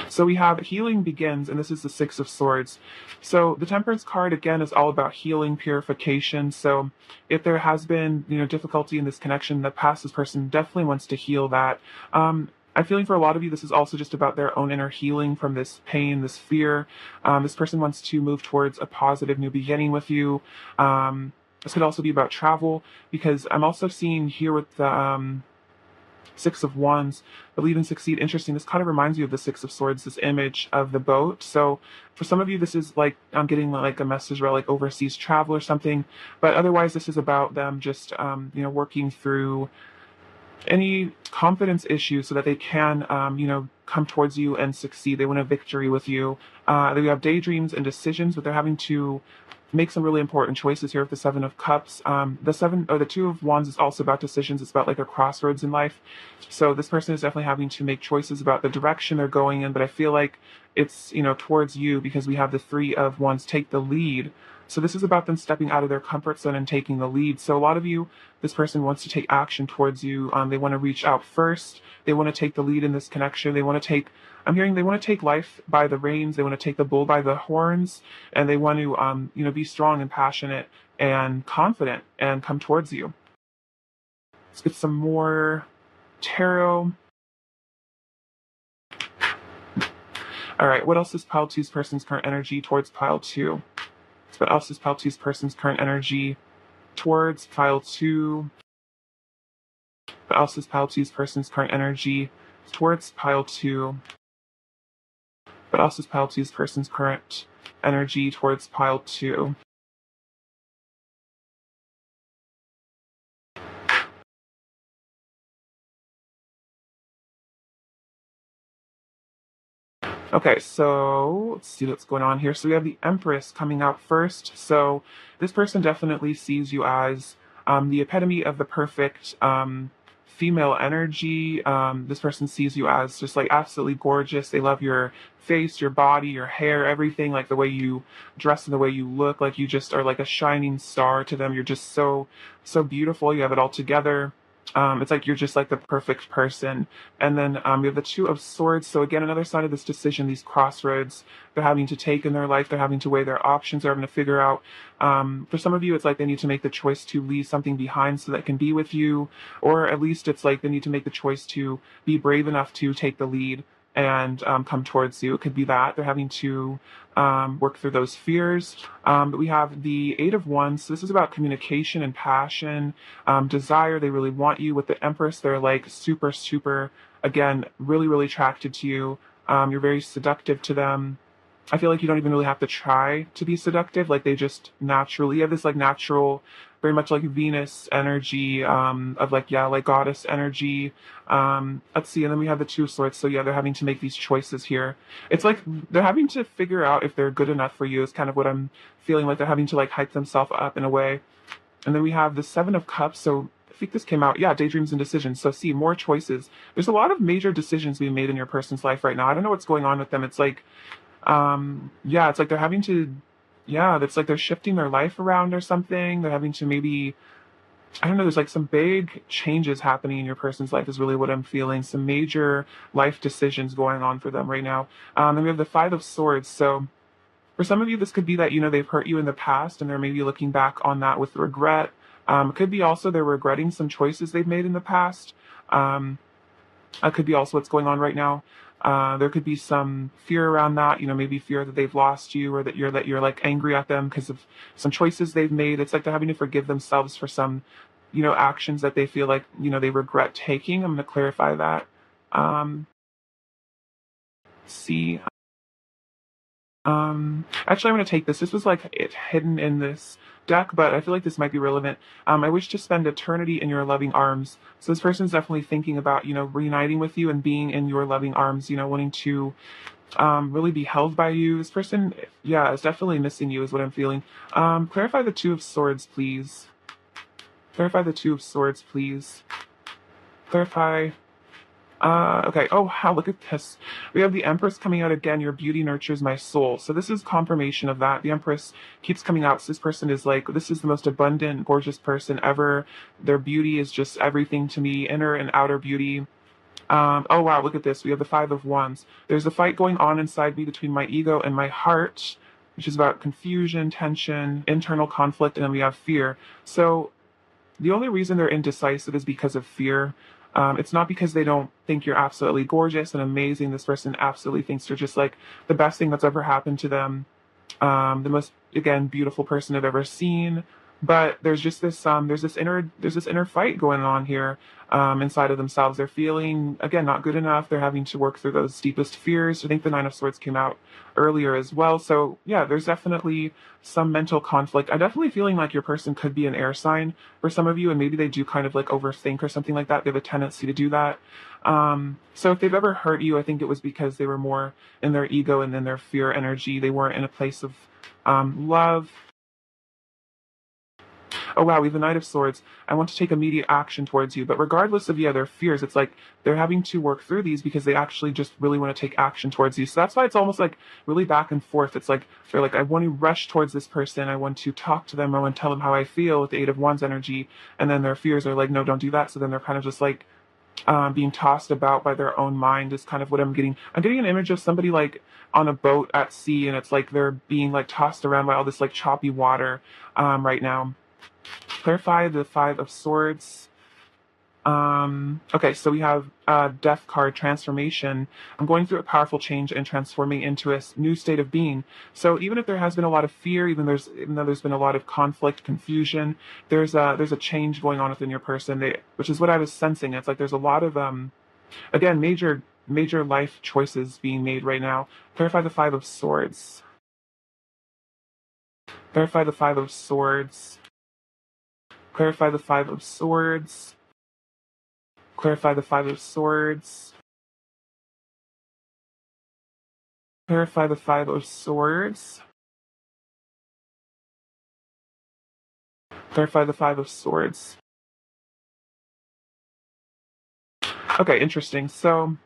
[SPEAKER 1] So we have healing begins, and this is the Six of Swords. So the Temperance card, again, is all about healing, purification. So if there has been, difficulty in this connection in the past, this person definitely wants to heal that. I'm feeling for a lot of you, this is also just about their own inner healing from this pain, this fear. This person wants to move towards a positive new beginning with you. This could also be about travel, because I'm also seeing here with the Six of Wands, believe and succeed. Interesting. This kind of reminds you of the Six of Swords, this image of the boat. So for some of you, this is like, I'm getting like a message about like overseas travel or something. But otherwise, this is about them just, working through any confidence issues so that they can, come towards you and succeed. They want a victory with you. They have daydreams and decisions, but they're having to make some really important choices here with the Seven of Cups. The Two of Wands is also about decisions. It's about like a crossroads in life. So this person is definitely having to make choices about the direction they're going in, but I feel like it's, towards you, because we have the Three of Wands take the lead. So this is about them stepping out of their comfort zone and taking the lead. So a lot of you, this person wants to take action towards you. They want to reach out first. They want to take the lead in this connection. They want to take, I'm hearing they want to take life by the reins. They want to take the bull by the horns, and they want to, be strong and passionate and confident and come towards you. Let's get some more tarot. All right, what else is pile two's person's current energy towards pile two? What else is pile two's person's current energy towards pile two? What else is pile two's person's current energy towards pile two? What else is pile two's person's current energy towards pile two? Okay, so let's see what's going on here. So we have the Empress coming out first. So this person definitely sees you as the epitome of the perfect female energy. This person sees you as just like absolutely gorgeous. They love your face, your body, your hair, everything, like the way you dress and the way you look. Like you just are like a shining star to them. You're just so, so beautiful. You have it all together. It's like you're just like the perfect person. And then we have the Two of Swords. So again, another sign of this decision, these crossroads they're having to take in their life. They're having to weigh their options. They're having to figure out. For some of you, it's like they need to make the choice to leave something behind so that it can be with you. Or at least it's like they need to make the choice to be brave enough to take the lead and come towards you. It could be that they're having to work through those fears. But we have the Eight of Wands. So this is about communication and passion, desire. They really want you. With the Empress, they're like super, super, again, really, really attracted to you. You're very seductive to them. I feel like you don't even really have to try to be seductive. Like they just naturally have this like natural, very much like Venus energy, of like, yeah, like goddess energy. Let's see. And then we have the Two of Swords. So yeah, they're having to make these choices here. It's like they're having to figure out if they're good enough for you is kind of what I'm feeling like. They're having to like hype themselves up in a way. And then we have the Seven of Cups. So I think this came out, yeah, daydreams and decisions. So see, more choices. There's a lot of major decisions being made in your person's life right now. I don't know what's going on with them. It's like, yeah, it's like they're having to, yeah, it's like they're shifting their life around or something. They're having to maybe, I don't know, there's like some big changes happening in your person's life is really what I'm feeling. Some major life decisions going on for them right now. Then we have the Five of Swords. So For some of you, this could be that, they've hurt you in the past and they're maybe looking back on that with regret. It could be also they're regretting some choices they've made in the past. Um, that could be also what's going on right now. There could be some fear around that, maybe fear that they've lost you or that you're like angry at them because of some choices they've made. It's like they're having to forgive themselves for some, actions that they feel like, they regret taking. I'm going to clarify that. See. Actually, I'm going to take this. This was like it hidden in this deck, but I feel like this might be relevant. I wish to spend eternity in your loving arms. So this person's definitely thinking about, reuniting with you and being in your loving arms, wanting to really be held by you. This person, yeah, is definitely missing you is what I'm feeling. Clarify the Two of Swords, please. Clarify the Two of Swords, please. Clarify. Okay. Oh, wow, look at this. We have the Empress coming out again. Your beauty nurtures my soul. So this is confirmation of that. The Empress keeps coming out. So this person is like, this is the most abundant, gorgeous person ever. Their beauty is just everything to me, inner and outer beauty. Oh, wow, look at this. We have the Five of Wands. There's a fight going on inside me between my ego and my heart, which is about confusion, tension, internal conflict, and then we have fear. So the only reason they're indecisive is because of fear. It's not because they don't think you're absolutely gorgeous and amazing. This person absolutely thinks you're just like the best thing that's ever happened to them. The most, again, beautiful person I've ever seen. But there's just this there's this inner fight going on here inside of themselves. They're feeling, again, not good enough. They're having to work through those deepest fears. I think the Nine of Swords came out earlier as well. So yeah, there's definitely some mental conflict. I'm definitely feeling like your person could be an air sign for some of you, and maybe they do kind of like overthink or something like that. They have a tendency to do that. So if they've ever hurt you, I think it was because they were more in their ego and in their fear energy. They weren't in a place of love. Oh wow, we have the Knight of Swords. I want to take immediate action towards you. But regardless of, yeah, their fears, it's like they're having to work through these because they actually just really want to take action towards you. So that's why it's almost like really back and forth. It's like they're like, I want to rush towards this person. I want to talk to them. I want to tell them how I feel with the Eight of Wands energy. And then their fears are like, no, don't do that. So then they're kind of just like being tossed about by their own mind is kind of what I'm getting. I'm getting an image of somebody like on a boat at sea, and it's like they're being like tossed around by all this like choppy water right now. Clarify the Five of Swords. Okay, so we have Death card, transformation. I'm going through a powerful change and transforming into a new state of being. So even if there has been a lot of fear, even though there's been a lot of conflict, confusion, there's a change going on within your person, which is what I was sensing. It's like there's a lot of again, major life choices being made right now. Clarify the Five of Swords. Clarify the Five of Swords. Clarify the Five of Swords. Clarify the Five of Swords. Clarify the Five of Swords. Clarify the Five of Swords. Okay, interesting. So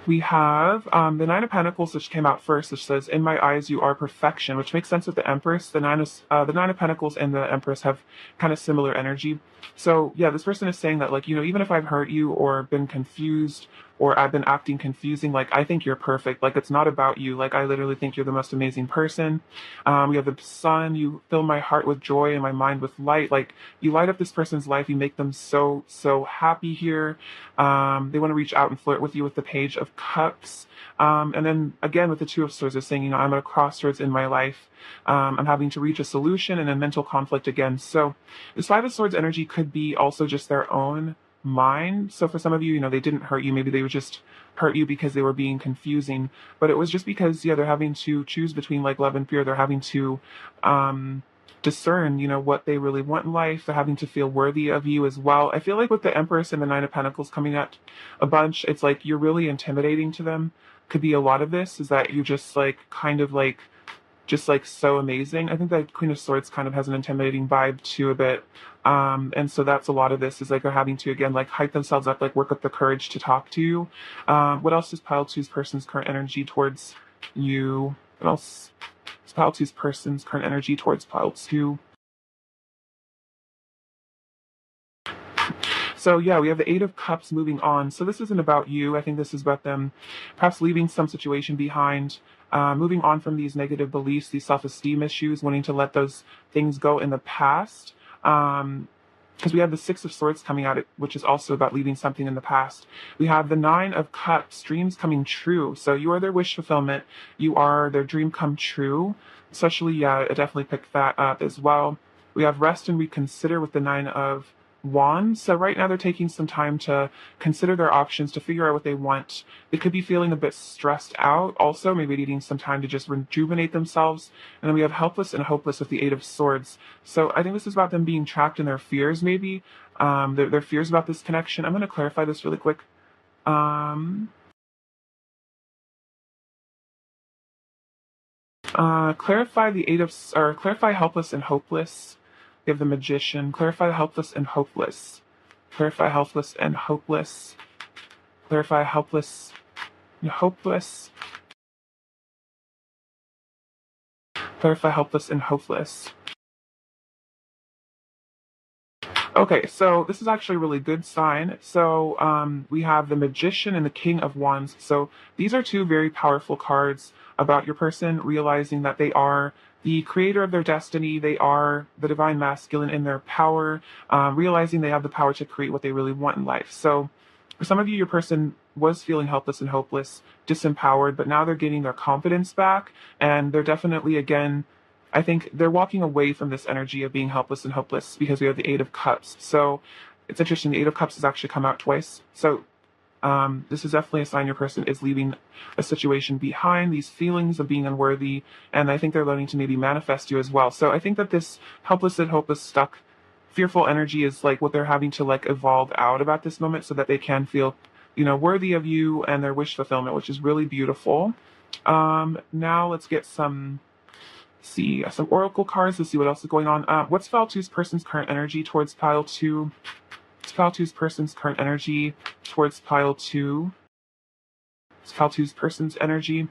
[SPEAKER 1] we have the Nine of Pentacles, which came out first, which says, "In my eyes, you are perfection," which makes sense with the Empress. The Nine of Pentacles and the Empress have kind of similar energy. So yeah, this person is saying that, like, even if I've hurt you or been confused or I've been acting confusing, like, I think you're perfect. Like, it's not about you. Like, I literally think you're the most amazing person. We have the Sun. You fill my heart with joy and my mind with light. Like, you light up this person's life. You make them so happy here. They want to reach out and flirt with you with the Page of Cups. And then again with the Two of Swords, they're saying, I'm at a crossroads in my life. I'm having to reach a solution and a mental conflict again. So this Five of Swords energy could be also just their own mind. So for some of you, they didn't hurt you. Maybe they would just hurt you because they were being confusing. But it was just because, yeah, they're having to choose between like love and fear. They're having to discern, what they really want in life. They're having to feel worthy of you as well. I feel like with the Empress and the Nine of Pentacles coming at a bunch, it's like you're really intimidating to them. Could be a lot of this is that you're just like kind of like just like so amazing. I think that Queen of Swords kind of has an intimidating vibe too a bit. And so that's a lot of this is like they're having to again like hype themselves up, like work up the courage to talk to you. What else is Pile Two's person's current energy towards you? What else is Pile Two's person's current energy towards Pile Two? So yeah, we have the Eight of Cups moving on. So this isn't about you. I think this is about them perhaps leaving some situation behind, moving on from these negative beliefs, these self-esteem issues, wanting to let those things go in the past. Because we have the Six of Swords coming out, which is also about leaving something in the past. We have the Nine of Cups, dreams coming true. So you are their wish fulfillment. You are their dream come true. Especially, yeah, I definitely picked that up as well. We have rest and reconsider with the Nine of Wands. So right now they're taking some time to consider their options, to figure out what they want. They could be feeling a bit stressed out, also maybe needing some time to just rejuvenate themselves. And then we have helpless and hopeless with the Eight of Swords. So I think this is about them being trapped in their fears, maybe their fears about this connection. I'm going to clarify this really quick. Clarify the or clarify helpless and hopeless. We have the Magician. Clarify helpless and hopeless. Clarify helpless and hopeless. Clarify helpless and hopeless. Clarify helpless and hopeless. Okay, so this is actually a really good sign. So we have the Magician and the King of Wands. So these are two very powerful cards about your person realizing that they are the creator of their destiny. They are the divine masculine in their power, realizing they have the power to create what they really want in life. So for some of you, your person was feeling helpless and hopeless, disempowered, but now they're getting their confidence back, and they're definitely, again, I think they're walking away from this energy of being helpless and hopeless because we have the Eight of Cups. So it's interesting. The Eight of Cups has actually come out twice. So this is definitely a sign your person is leaving a situation behind, these feelings of being unworthy. And I think they're learning to maybe manifest you as well. So I think that this helpless and hopeless, stuck, fearful energy is like what they're having to like evolve out about this moment so that they can feel, worthy of you and their wish fulfillment, which is really beautiful. Now let's get some oracle cards. Let's see what else is going on. What's File 2's person's current energy towards Pile 2? What's File 2's person's current energy towards Pile 2? What's File 2's person's energy?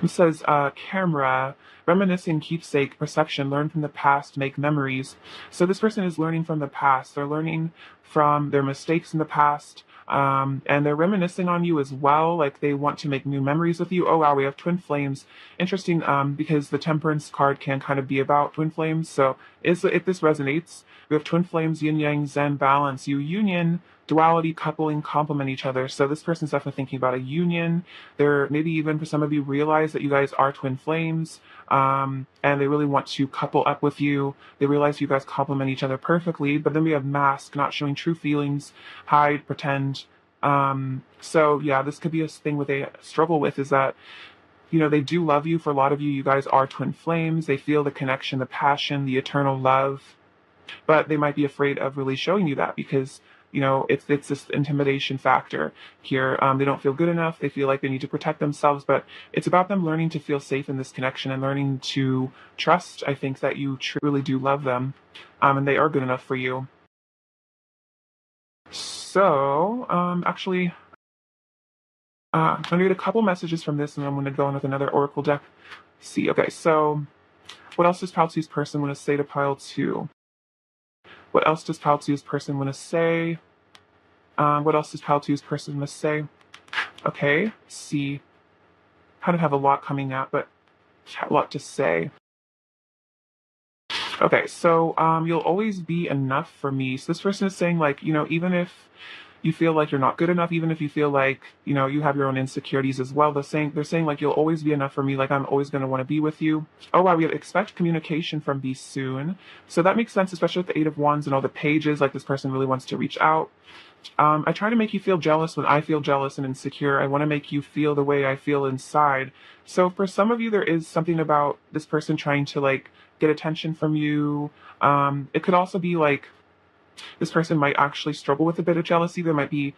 [SPEAKER 1] It says, camera, reminiscing, keepsake, perception, learn from the past, make memories. So this person is learning from the past. They're learning from their mistakes in the past, and they're reminiscing on you as well. Like they want to make new memories with you. Oh wow, we have twin flames. Interesting, because the Temperance card can kind of be about twin flames. So if this resonates, we have twin flames, yin yang, zen, balance. You union, duality, coupling, complement each other. So this person's definitely thinking about a union. They're maybe even for some of you realize that you guys are twin flames, and they really want to couple up with you. They realize you guys complement each other perfectly. But then we have mask, not showing true feelings, hide, pretend. So yeah, this could be a thing what they struggle with is that they do love you. For a lot of you, you guys are twin flames. They feel the connection, the passion, the eternal love, but they might be afraid of really showing you that because it's this intimidation factor here. They don't feel good enough. They feel like they need to protect themselves, but it's about them learning to feel safe in this connection and learning to trust. I think that you truly do love them, and they are good enough for you. So, actually, I'm going to get a couple messages from this, and I'm going to go in with another oracle deck. See, okay, so what else does Pile 2's person want to say to Pile 2? What else does Pile 2's person want to say? What else does Pile 2's person want to say? Okay, see. Kind of have a lot coming out, but a lot to say. Okay, so you'll always be enough for me. So this person is saying, like, even if you feel like you're not good enough, even if you feel like, you have your own insecurities as well, they're saying like, you'll always be enough for me, like I'm always going to want to be with you. Oh wow, we have expect communication from be soon. So that makes sense, especially with the Eight of Wands and all the pages, like this person really wants to reach out. I try to make you feel jealous when I feel jealous and insecure. I want to make you feel the way I feel inside. So for some of you, there is something about this person trying to like get attention from you. It could also be like this person might actually struggle with a bit of jealousy. They might be,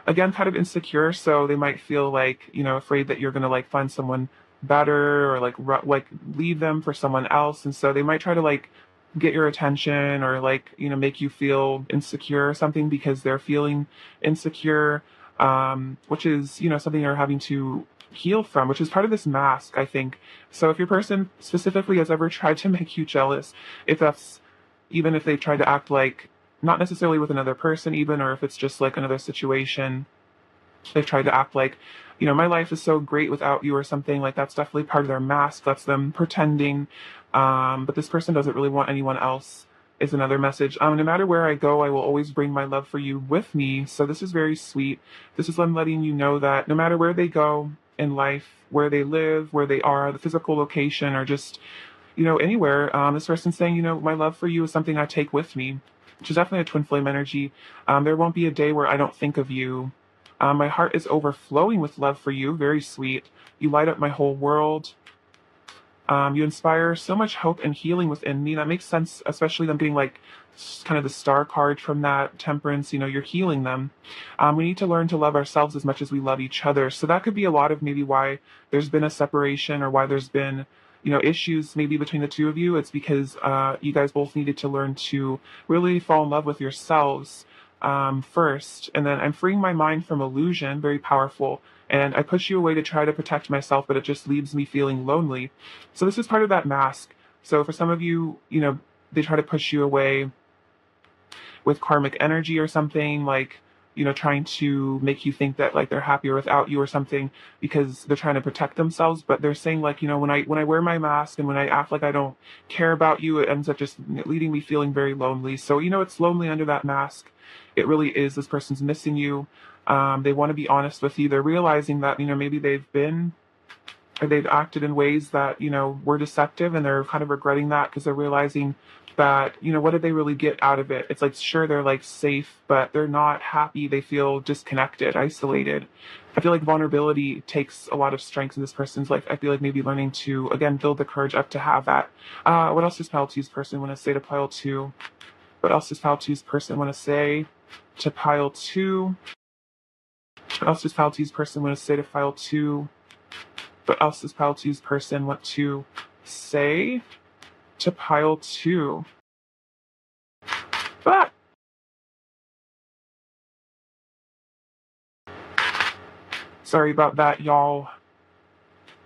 [SPEAKER 1] again, kind of insecure. So they might feel like, afraid that you're going to like find someone better or like leave them for someone else. And so they might try to like get your attention or like, make you feel insecure or something because they're feeling insecure, which is, something you're having to heal from, which is part of this mask, I think. So if your person specifically has ever tried to make you jealous, if that's, even if they tried to act like, not necessarily with another person even, or if it's just like another situation, they've tried to act like, my life is so great without you or something, like that's definitely part of their mask. That's them pretending. But this person doesn't really want anyone else is another message. No matter where I go, I will always bring my love for you with me. So this is very sweet. This is them letting you know that no matter where they go in life, where they live, where they are, the physical location, or just, anywhere, this person's saying, my love for you is something I take with me, which is definitely a twin flame energy. There won't be a day where I don't think of you. My heart is overflowing with love for you. Very sweet. You light up my whole world. You inspire so much hope and healing within me. That makes sense, especially them getting like kind of the star card from that temperance. You're healing them. We need to learn to love ourselves as much as we love each other. So that could be a lot of maybe why there's been a separation, or why there's been, issues maybe between the two of you. It's because you guys both needed to learn to really fall in love with yourselves first. And then I'm freeing my mind from illusion, very powerful. And I push you away to try to protect myself, but it just leaves me feeling lonely. So this is part of that mask. So for some of you, they try to push you away with karmic energy or something, like, trying to make you think that like they're happier without you or something, because they're trying to protect themselves. But they're saying like, when I wear my mask and when I act like I don't care about you, it ends up just leading me feeling very lonely. So, it's lonely under that mask. It really is. This person's missing you. They want to be honest with you. They're realizing that, maybe they've acted in ways that, were deceptive, and they're kind of regretting that because they're realizing that, what did they really get out of it? It's like, sure, they're like safe, but they're not happy. They feel disconnected, isolated. I feel like vulnerability takes a lot of strength in this person's life. I feel like maybe learning to, again, build the courage up to have that. What else does Pile 2's person want to say to Pile 2? What else does Pile 2's person want to say to Pile 2? What else does Pile 2's person want to say to Pile 2? What else does Pile 2's person want to say to Pile 2? But sorry about that, y'all.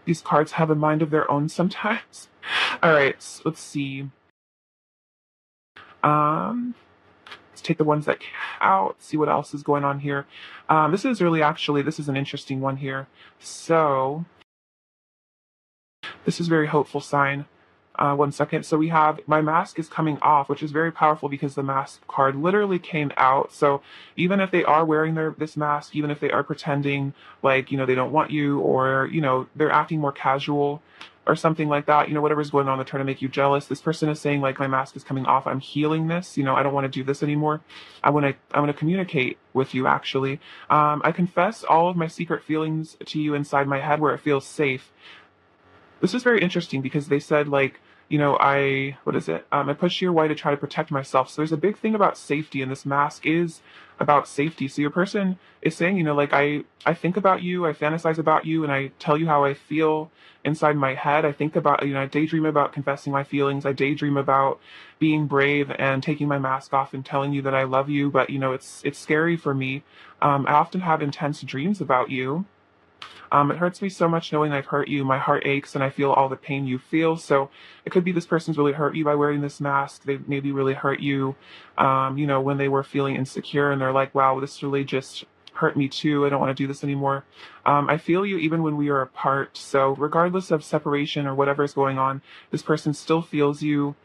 [SPEAKER 1] These cards have a mind of their own sometimes. All right, let's see. Let's take the ones that came out, see what else is going on here. This is an interesting one here. So this is very hopeful sign. 1 second. So we have my mask is coming off, which is very powerful because the mask card literally came out. So even if they are wearing this mask, even if they are pretending like, they don't want you, or, they're acting more casual or something like that, whatever's going on, they're trying to make you jealous. This person is saying like, my mask is coming off. I'm healing this. I don't want to do this anymore. I want to communicate with you, actually. I confess all of my secret feelings to you inside my head where it feels safe. This is very interesting because they said like, I push you away to try to protect myself. So there's a big thing about safety, and this mask is about safety. So your person is saying, like, I think about you, I fantasize about you, and I tell you how I feel inside my head. I think about, I daydream about confessing my feelings. I daydream about being brave and taking my mask off and telling you that I love you. But, it's scary for me. I often have intense dreams about you. It hurts me so much knowing I've hurt you. My heart aches and I feel all the pain you feel. So it could be this person's really hurt you by wearing this mask. They maybe really hurt you, when they were feeling insecure, and they're like, wow, this really just hurt me too. I don't want to do this anymore. I feel you even when we are apart. So regardless of separation or whatever's going on, this person still feels you.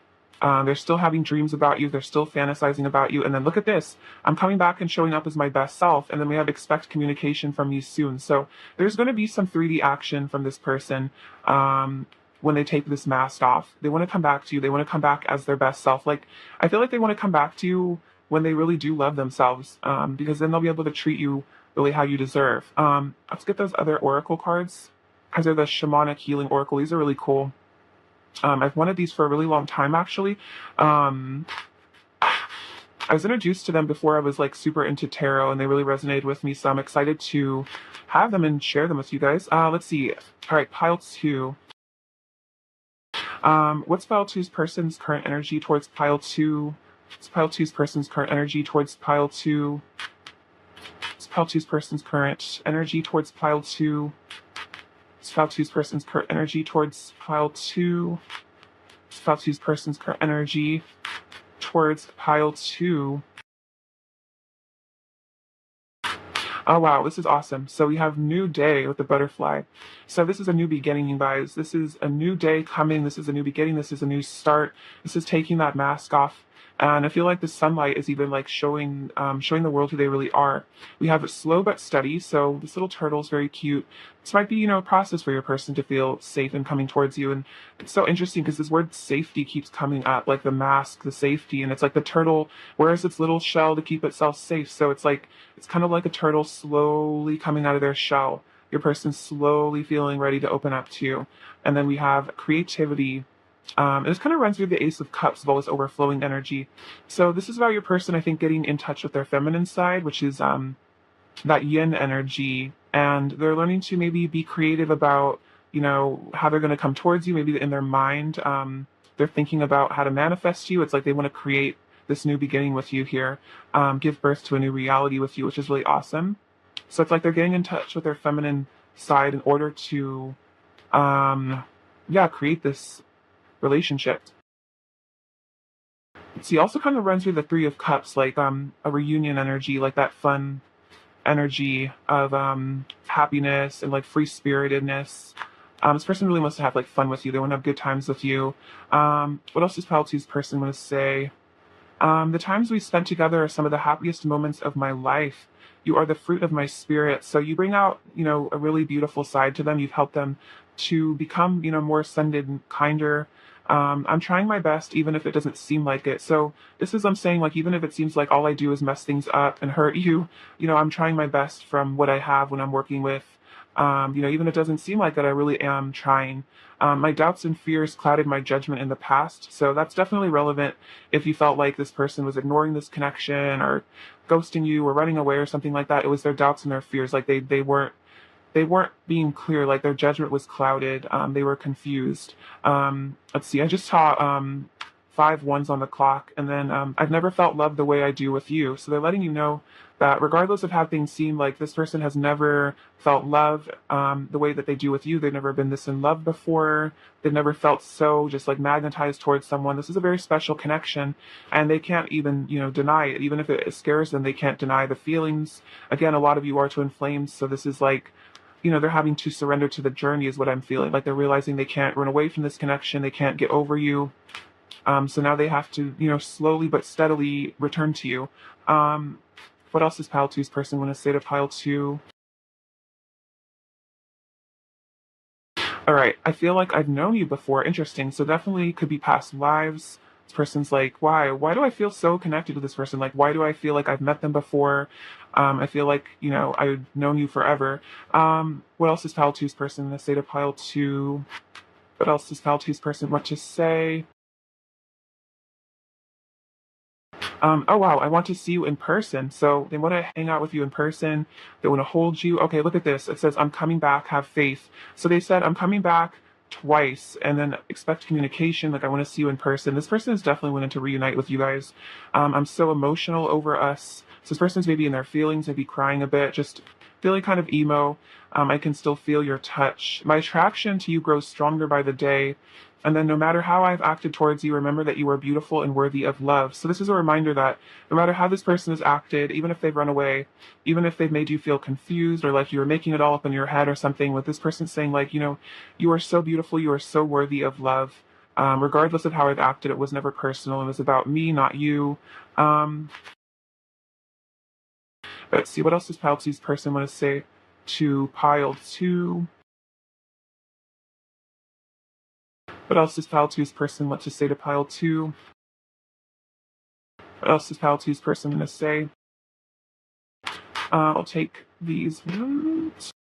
[SPEAKER 1] They're still having dreams about you. They're still fantasizing about you. And then look at this. I'm coming back and showing up as my best self. And then we have expect communication from you soon. So there's going to be some 3D action from this person when they take this mask off. They want to come back to you. They want to come back as their best self. Like, I feel like they want to come back to you when they really do love themselves, because then they'll be able to treat you really how you deserve. Let's get those other oracle cards, because they're the shamanic healing oracle. These are really cool. I've wanted these for a really long time, actually. I was introduced to them before I was like super into tarot, and they really resonated with me. So I'm excited to have them and share them with you guys. Let's see. All right, pile 2. What's pile 2's person's current energy towards pile 2? What's pile 2's person's current energy towards pile 2? What's pile 2's person's current energy towards pile 2? Pile two's person's current energy towards pile two. Pile two's person's current energy towards pile two. Oh wow, this is awesome. So we have new day with the butterfly. So this is a new beginning, you guys. This is a new day coming. This is a new beginning. This is a new start. This is taking that mask off. And I feel like the sunlight is even like showing the world who they really are. We have it slow but steady. So this little turtle is very cute. This might be, a process for your person to feel safe and coming towards you. And it's so interesting because this word safety keeps coming up, like the mask, the safety, and it's like the turtle wears its little shell to keep itself safe. So it's kind of like a turtle slowly coming out of their shell. Your person slowly feeling ready to open up to you. And then we have creativity. And this kind of runs through the Ace of Cups of all this overflowing energy. So this is about your person, I think, getting in touch with their feminine side, which is that yin energy. And they're learning to maybe be creative about, how they're going to come towards you, maybe in their mind. They're thinking about how to manifest you. It's like they want to create this new beginning with you here, give birth to a new reality with you, which is really awesome. So it's like they're getting in touch with their feminine side in order to, create this relationship. See, also kind of runs through the Three of Cups, like a reunion energy, like that fun energy of happiness and like free spiritedness. This person really wants to have like fun with you. They want to have good times with you. What else does Pile Two's person want to say? The times we spent together are some of the happiest moments of my life. You are the fruit of my spirit. So you bring out, a really beautiful side to them. You've helped them to become, more ascended and kinder. I'm trying my best, even if it doesn't seem like it. So this is, I'm saying, like, even if it seems like all I do is mess things up and hurt you, I'm trying my best from what I have when I'm working with, even if it doesn't seem like that, I really am trying. My doubts and fears clouded my judgment in the past. So that's definitely relevant if you felt like this person was ignoring this connection or ghosting you or running away or something like that. It was their doubts and their fears. Like they weren't being clear, like their judgment was clouded. They were confused. Let's see, I just saw 5 ones on the clock, and then I've never felt love the way I do with you. So they're letting you know that regardless of how things seem, like this person has never felt love the way that they do with you. They've never been this in love before. They've never felt so just like magnetized towards someone. This is a very special connection, and they can't even, deny it. Even if it scares them, they can't deny the feelings. Again, a lot of you are twin flames, so this is like, they're having to surrender to the journey is what I'm feeling. Like they're realizing they can't run away from this connection. They can't get over you. So now they have to, slowly but steadily return to you. What else does Pile Two's person want to say to Pile Two? All right. I feel like I've known you before. Interesting. So definitely could be past lives. This person's like, why? Why do I feel so connected to this person? Like, why do I feel like I've met them before? I feel like, I've known you forever. What else does Pile Two's person want to say to Pile Two? What else does Pile Two's person want to say? Oh wow, I want to see you in person. So they want to hang out with you in person. They want to hold you. Okay, look at this. It says, I'm coming back, have faith. So they said, I'm coming back twice and then expect communication. Like, I want to see you in person. This person is definitely wanting to reunite with you guys. I'm so emotional over us. So this person's maybe in their feelings, maybe crying a bit, just feeling kind of emo. I can still feel your touch. My attraction to you grows stronger by the day. And then no matter how I've acted towards you, remember that you are beautiful and worthy of love. So this is a reminder that no matter how this person has acted, even if they've run away, even if they've made you feel confused or like you were making it all up in your head or something, with this person saying like, you are so beautiful, you are so worthy of love. Regardless of how I've acted, it was never personal. It was about me, not you. Let's see, what else does Pile Two's person want to say to Pile Two? What else does Pile Two's person want to say to Pile Two? What else does Pile Two's person want to say? I'll take these ones.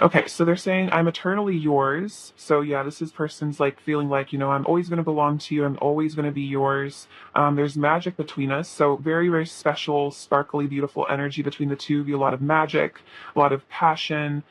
[SPEAKER 1] Okay, so they're saying, I'm eternally yours. So yeah, this is person's like feeling like, I'm always going to belong to you. I'm always going to be yours. There's magic between us. So very, very special, sparkly, beautiful energy between the two of you. A lot of magic, a lot of passion.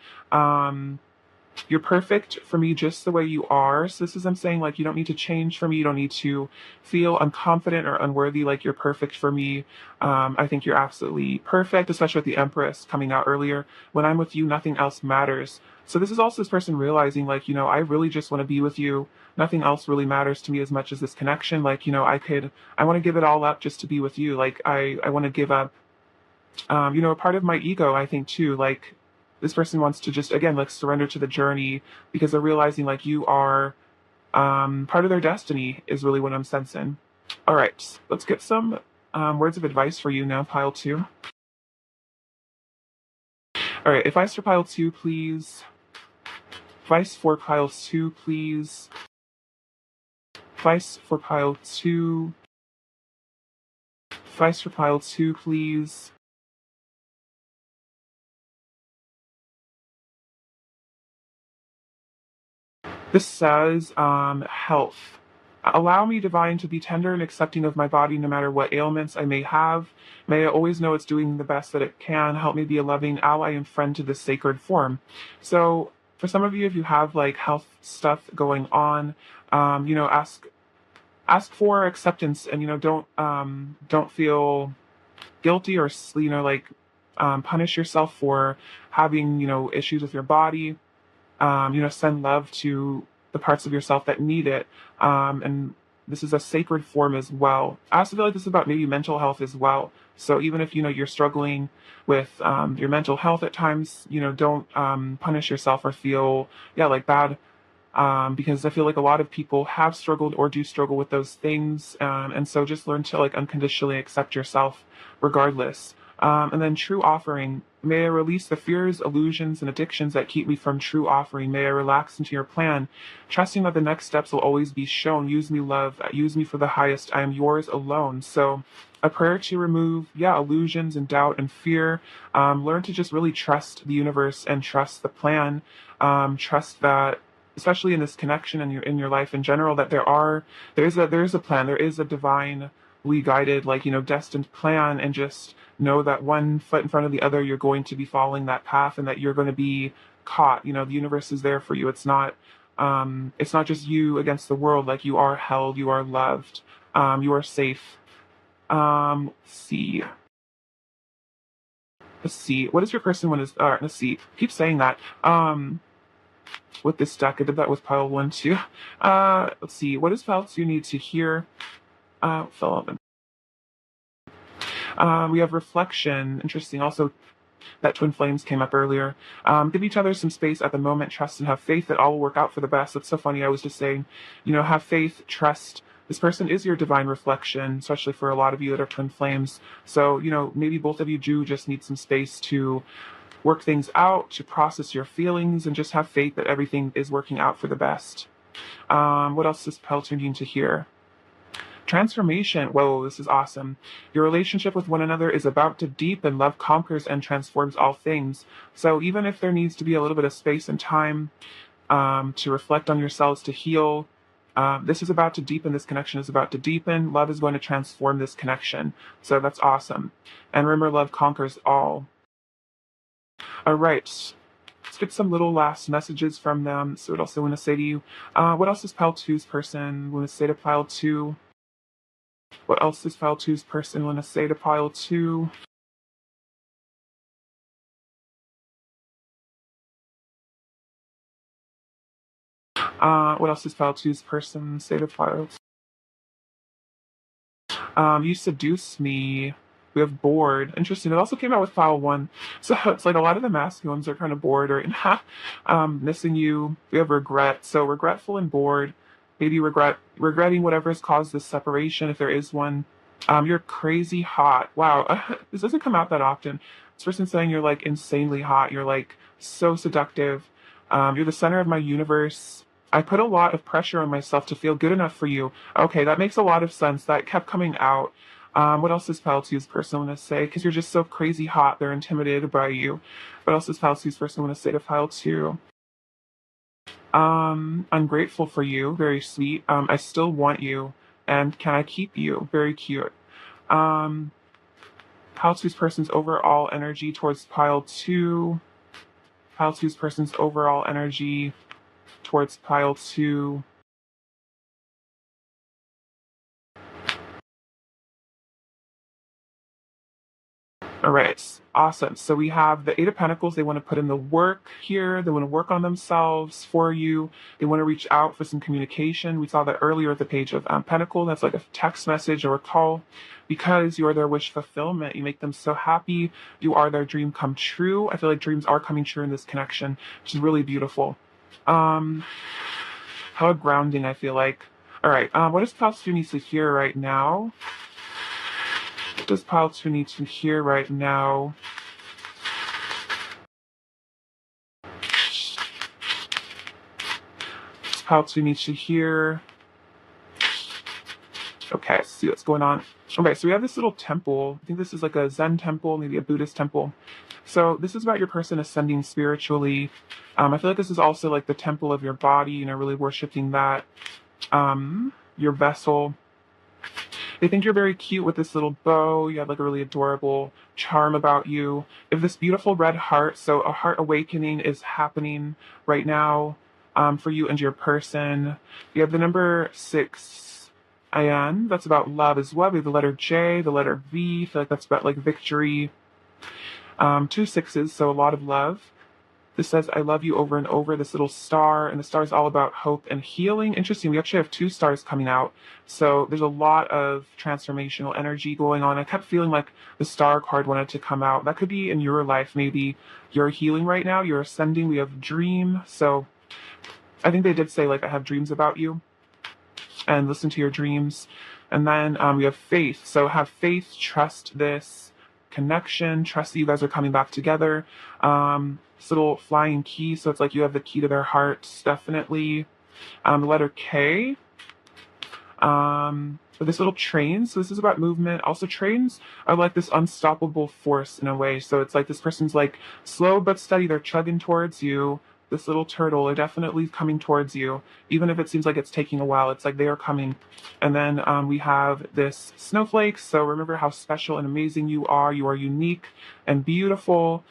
[SPEAKER 1] You're perfect for me just the way you are. So this is I'm saying like you don't need to change for me. You don't need to feel unconfident or unworthy. Like you're perfect for me. I think you're absolutely perfect, especially with the Empress coming out earlier. When I'm with you, nothing else matters. So this is also this person realizing like, I really just want to be with you. Nothing else really matters to me as much as this connection. Like, I want to give it all up just to be with you. Like I want to give up a part of my ego, I think too, like this person wants to just again like surrender to the journey because they're realizing like you are part of their destiny is really what I'm sensing. All right, let's get some words of advice for you now, pile two. All right, advice for pile two, please. Advice for pile two, please. Advice for pile two. Advice for pile two, please. This says, health. Allow me, divine, to be tender and accepting of my body no matter what ailments I may have. May I always know it's doing the best that it can. Help me be a loving ally and friend to this sacred form. So, for some of you, if you have like health stuff going on, ask for acceptance, and don't feel guilty or punish yourself for having issues with your body. Send love to the parts of yourself that need it. And this is a sacred form as well. I also feel like this is about maybe mental health as well. So even if you're struggling with your mental health at times, don't punish yourself or feel like bad. Because I feel like a lot of people have struggled or do struggle with those things, and so just learn to like unconditionally accept yourself regardless. And then true offering. May I release the fears, illusions, and addictions that keep me from true offering. May I relax into your plan, trusting that the next steps will always be shown. Use me, love. Use me for the highest. I am yours alone. So, a prayer to remove, illusions and doubt and fear. Learn to just really trust the universe and trust the plan. Trust that, especially in this connection and in your life in general, that there is a plan. There is a divinely guided, destined plan, and just know that one foot in front of the other, you're going to be following that path, and that you're going to be caught. The universe is there for you. It's not just you against the world. Like you are held, you are loved, you are safe. Let's see. What is your person when is? Let's see. Keep saying that. With this deck, I did that with pile one too. Let's see. What does pile two need to hear? Philip. We have reflection. Interesting. Also, that twin flames came up earlier. Give each other some space at the moment. Trust and have faith that all will work out for the best. That's so funny. I was just saying, have faith, trust. This person is your divine reflection, especially for a lot of you that are twin flames. So, maybe both of you do just need some space to work things out, to process your feelings, and just have faith that everything is working out for the best. What else does Pelton need to hear? Transformation. Whoa, this is awesome. Your relationship with one another is about to deepen. Love conquers and transforms all things. So even if there needs to be a little bit of space and time to reflect on yourselves, to heal, this is about to deepen. This connection is about to deepen. Love is going to transform this connection. So that's awesome. And remember, love conquers all. All right. Let's get some little last messages from them. So what else I want to say to you? What else does Pile 2's person want to say to Pile 2? What else does Pile 2's person want to say to Pile 2? What else does Pile 2's person say to Pile 2? You seduce me. We have bored. Interesting. It also came out with File 1. So it's like a lot of the masculines are kind of bored right now. Missing you. We have regret. So regretful and bored. Maybe regretting whatever has caused this separation, if there is one. You're crazy hot. Wow. This doesn't come out that often. This person saying you're like insanely hot. You're like so seductive. You're the center of my universe. I put a lot of pressure on myself to feel good enough for you. Okay, that makes a lot of sense. That kept coming out. What else does Pile 2's person want to say? Because you're just so crazy hot, they're intimidated by you. What else does Pile 2's person want to say to Pile 2? I'm grateful for you. Very sweet. I still want you. And can I keep you? Very cute. Um, Pile 2's person's overall energy towards Pile 2. pile two's person's overall energy towards pile two. All right, awesome. So we have the Eight of Pentacles. They want to put in the work here. They want to work on themselves for you. They want to reach out for some communication. We saw that earlier at the Page of Pentacle. That's like a text message or a call. Because you are their wish fulfillment. You make them so happy. You are their dream come true. I feel like dreams are coming true in this connection, which is really beautiful. How grounding, I feel like. All right, what does Pile 2 needs to hear right now? What does Pile 2 need to hear right now? Pile 2 needs to hear. Okay, let's see what's going on. Okay, so we have this little temple. I think this is like a Zen temple, maybe a Buddhist temple. So this is about your person ascending spiritually. I feel like this is also like the temple of your body, you know, really worshiping that. Your vessel. They think you're very cute with this little bow. You have like a really adorable charm about you. You have this beautiful red heart. So a heart awakening is happening right now for you and your person. You have the number 6. And that's about love as well. We have the letter J, the letter V. I feel like that's about like victory. 2 6s, so a lot of love. This says, I love you over and over, this little star, and the star is all about hope and healing. Interesting, we actually have 2 stars coming out. So there's a lot of transformational energy going on. I kept feeling like the star card wanted to come out. That could be in your life, maybe you're healing right now, you're ascending, we have dream. So I think they did say like, I have dreams about you, and listen to your dreams. And then we have faith. So have faith, trust this connection, trust that you guys are coming back together. This little flying key, so it's like you have the key to their hearts, definitely. The letter K. This little train, so this is about movement. Also, trains are like this unstoppable force in a way. So it's like this person's like slow but steady. They're chugging towards you. This little turtle are definitely coming towards you. Even if it seems like it's taking a while, it's like they are coming. And then we have this snowflake. So remember how special and amazing you are. You are unique and beautiful.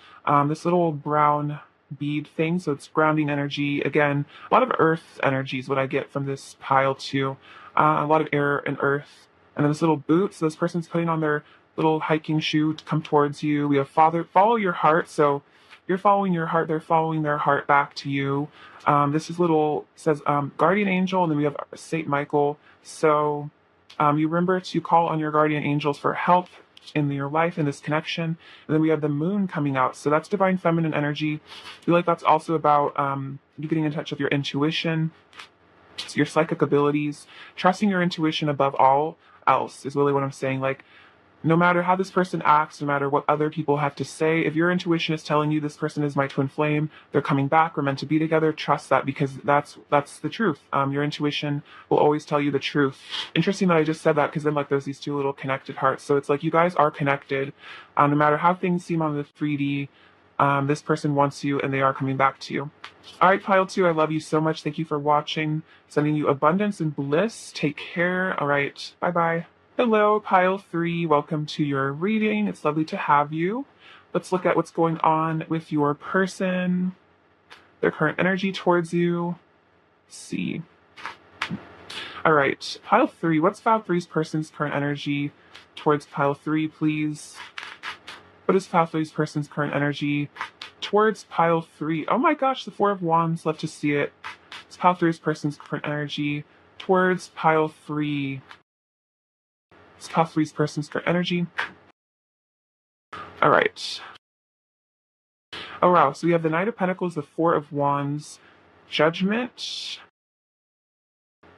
[SPEAKER 1] This little brown bead thing, so it's grounding energy. Again, a lot of earth energy is what I get from this pile too. A lot of air and earth. And then this little boot, so this person's putting on their little hiking shoe to come towards you. We have follow your heart. So you're following your heart, they're following their heart back to you. This is little, says guardian angel, and then we have Saint Michael. So you remember to call on your guardian angels for help in your life, in this connection. And then we have the moon coming out. So that's divine feminine energy. I feel like that's also about you getting in touch with your intuition, so your psychic abilities, trusting your intuition above all else is really what I'm saying. Like, no matter how this person acts, no matter what other people have to say, if your intuition is telling you this person is my twin flame, they're coming back, we're meant to be together, trust that, because that's the truth. Your intuition will always tell you the truth. Interesting that I just said that, because then like there's these 2 little connected hearts. So it's like you guys are connected. No matter how things seem on the 3D, this person wants you and they are coming back to you. All right, pile 2, I love you so much. Thank you for watching. Sending you abundance and bliss. Take care. All right, bye-bye. Hello, pile 3. Welcome to your reading. It's lovely to have you. Let's look at what's going on with your person, their current energy towards you. Let's see. All right, pile 3. What's pile 3's person's current energy towards pile 3, please? What is pile 3's person's current energy towards pile 3? Oh my gosh, the 4 of Wands. Love to see it. It's pile 3's person's current energy towards pile 3. It's pile 3's person's current energy. All right. Oh wow, so we have the Knight of Pentacles, the 4 of Wands, Judgment,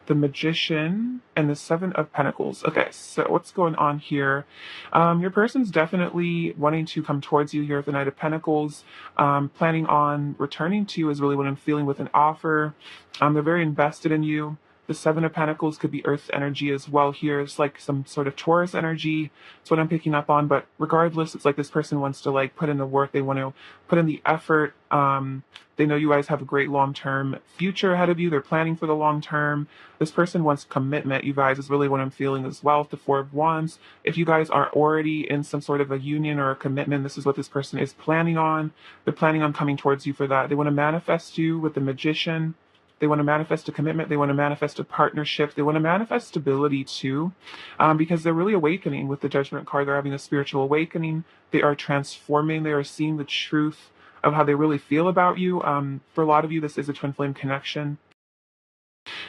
[SPEAKER 1] the Magician, and the 7 of Pentacles. Okay, so what's going on here? Your person's definitely wanting to come towards you here with the Knight of Pentacles, planning on returning to you is really what I'm feeling with an offer. They're very invested in you. The Seven of Pentacles could be Earth energy as well here. It's like some sort of Taurus energy. That's what I'm picking up on. But regardless, it's like this person wants to like put in the work. They want to put in the effort. They know you guys have a great long-term future ahead of you. They're planning for the long term. This person wants commitment, you guys, is really what I'm feeling as well. The Four of Wands. If you guys are already in some sort of a union or a commitment, this is what this person is planning on. They're planning on coming towards you for that. They want to manifest you with the Magician. They want to manifest a commitment. They want to manifest a partnership. They want to manifest stability too, because they're really awakening with the Judgment card. They're having a spiritual awakening. They are transforming. They are seeing the truth of how they really feel about you. For a lot of you, this is a twin flame connection.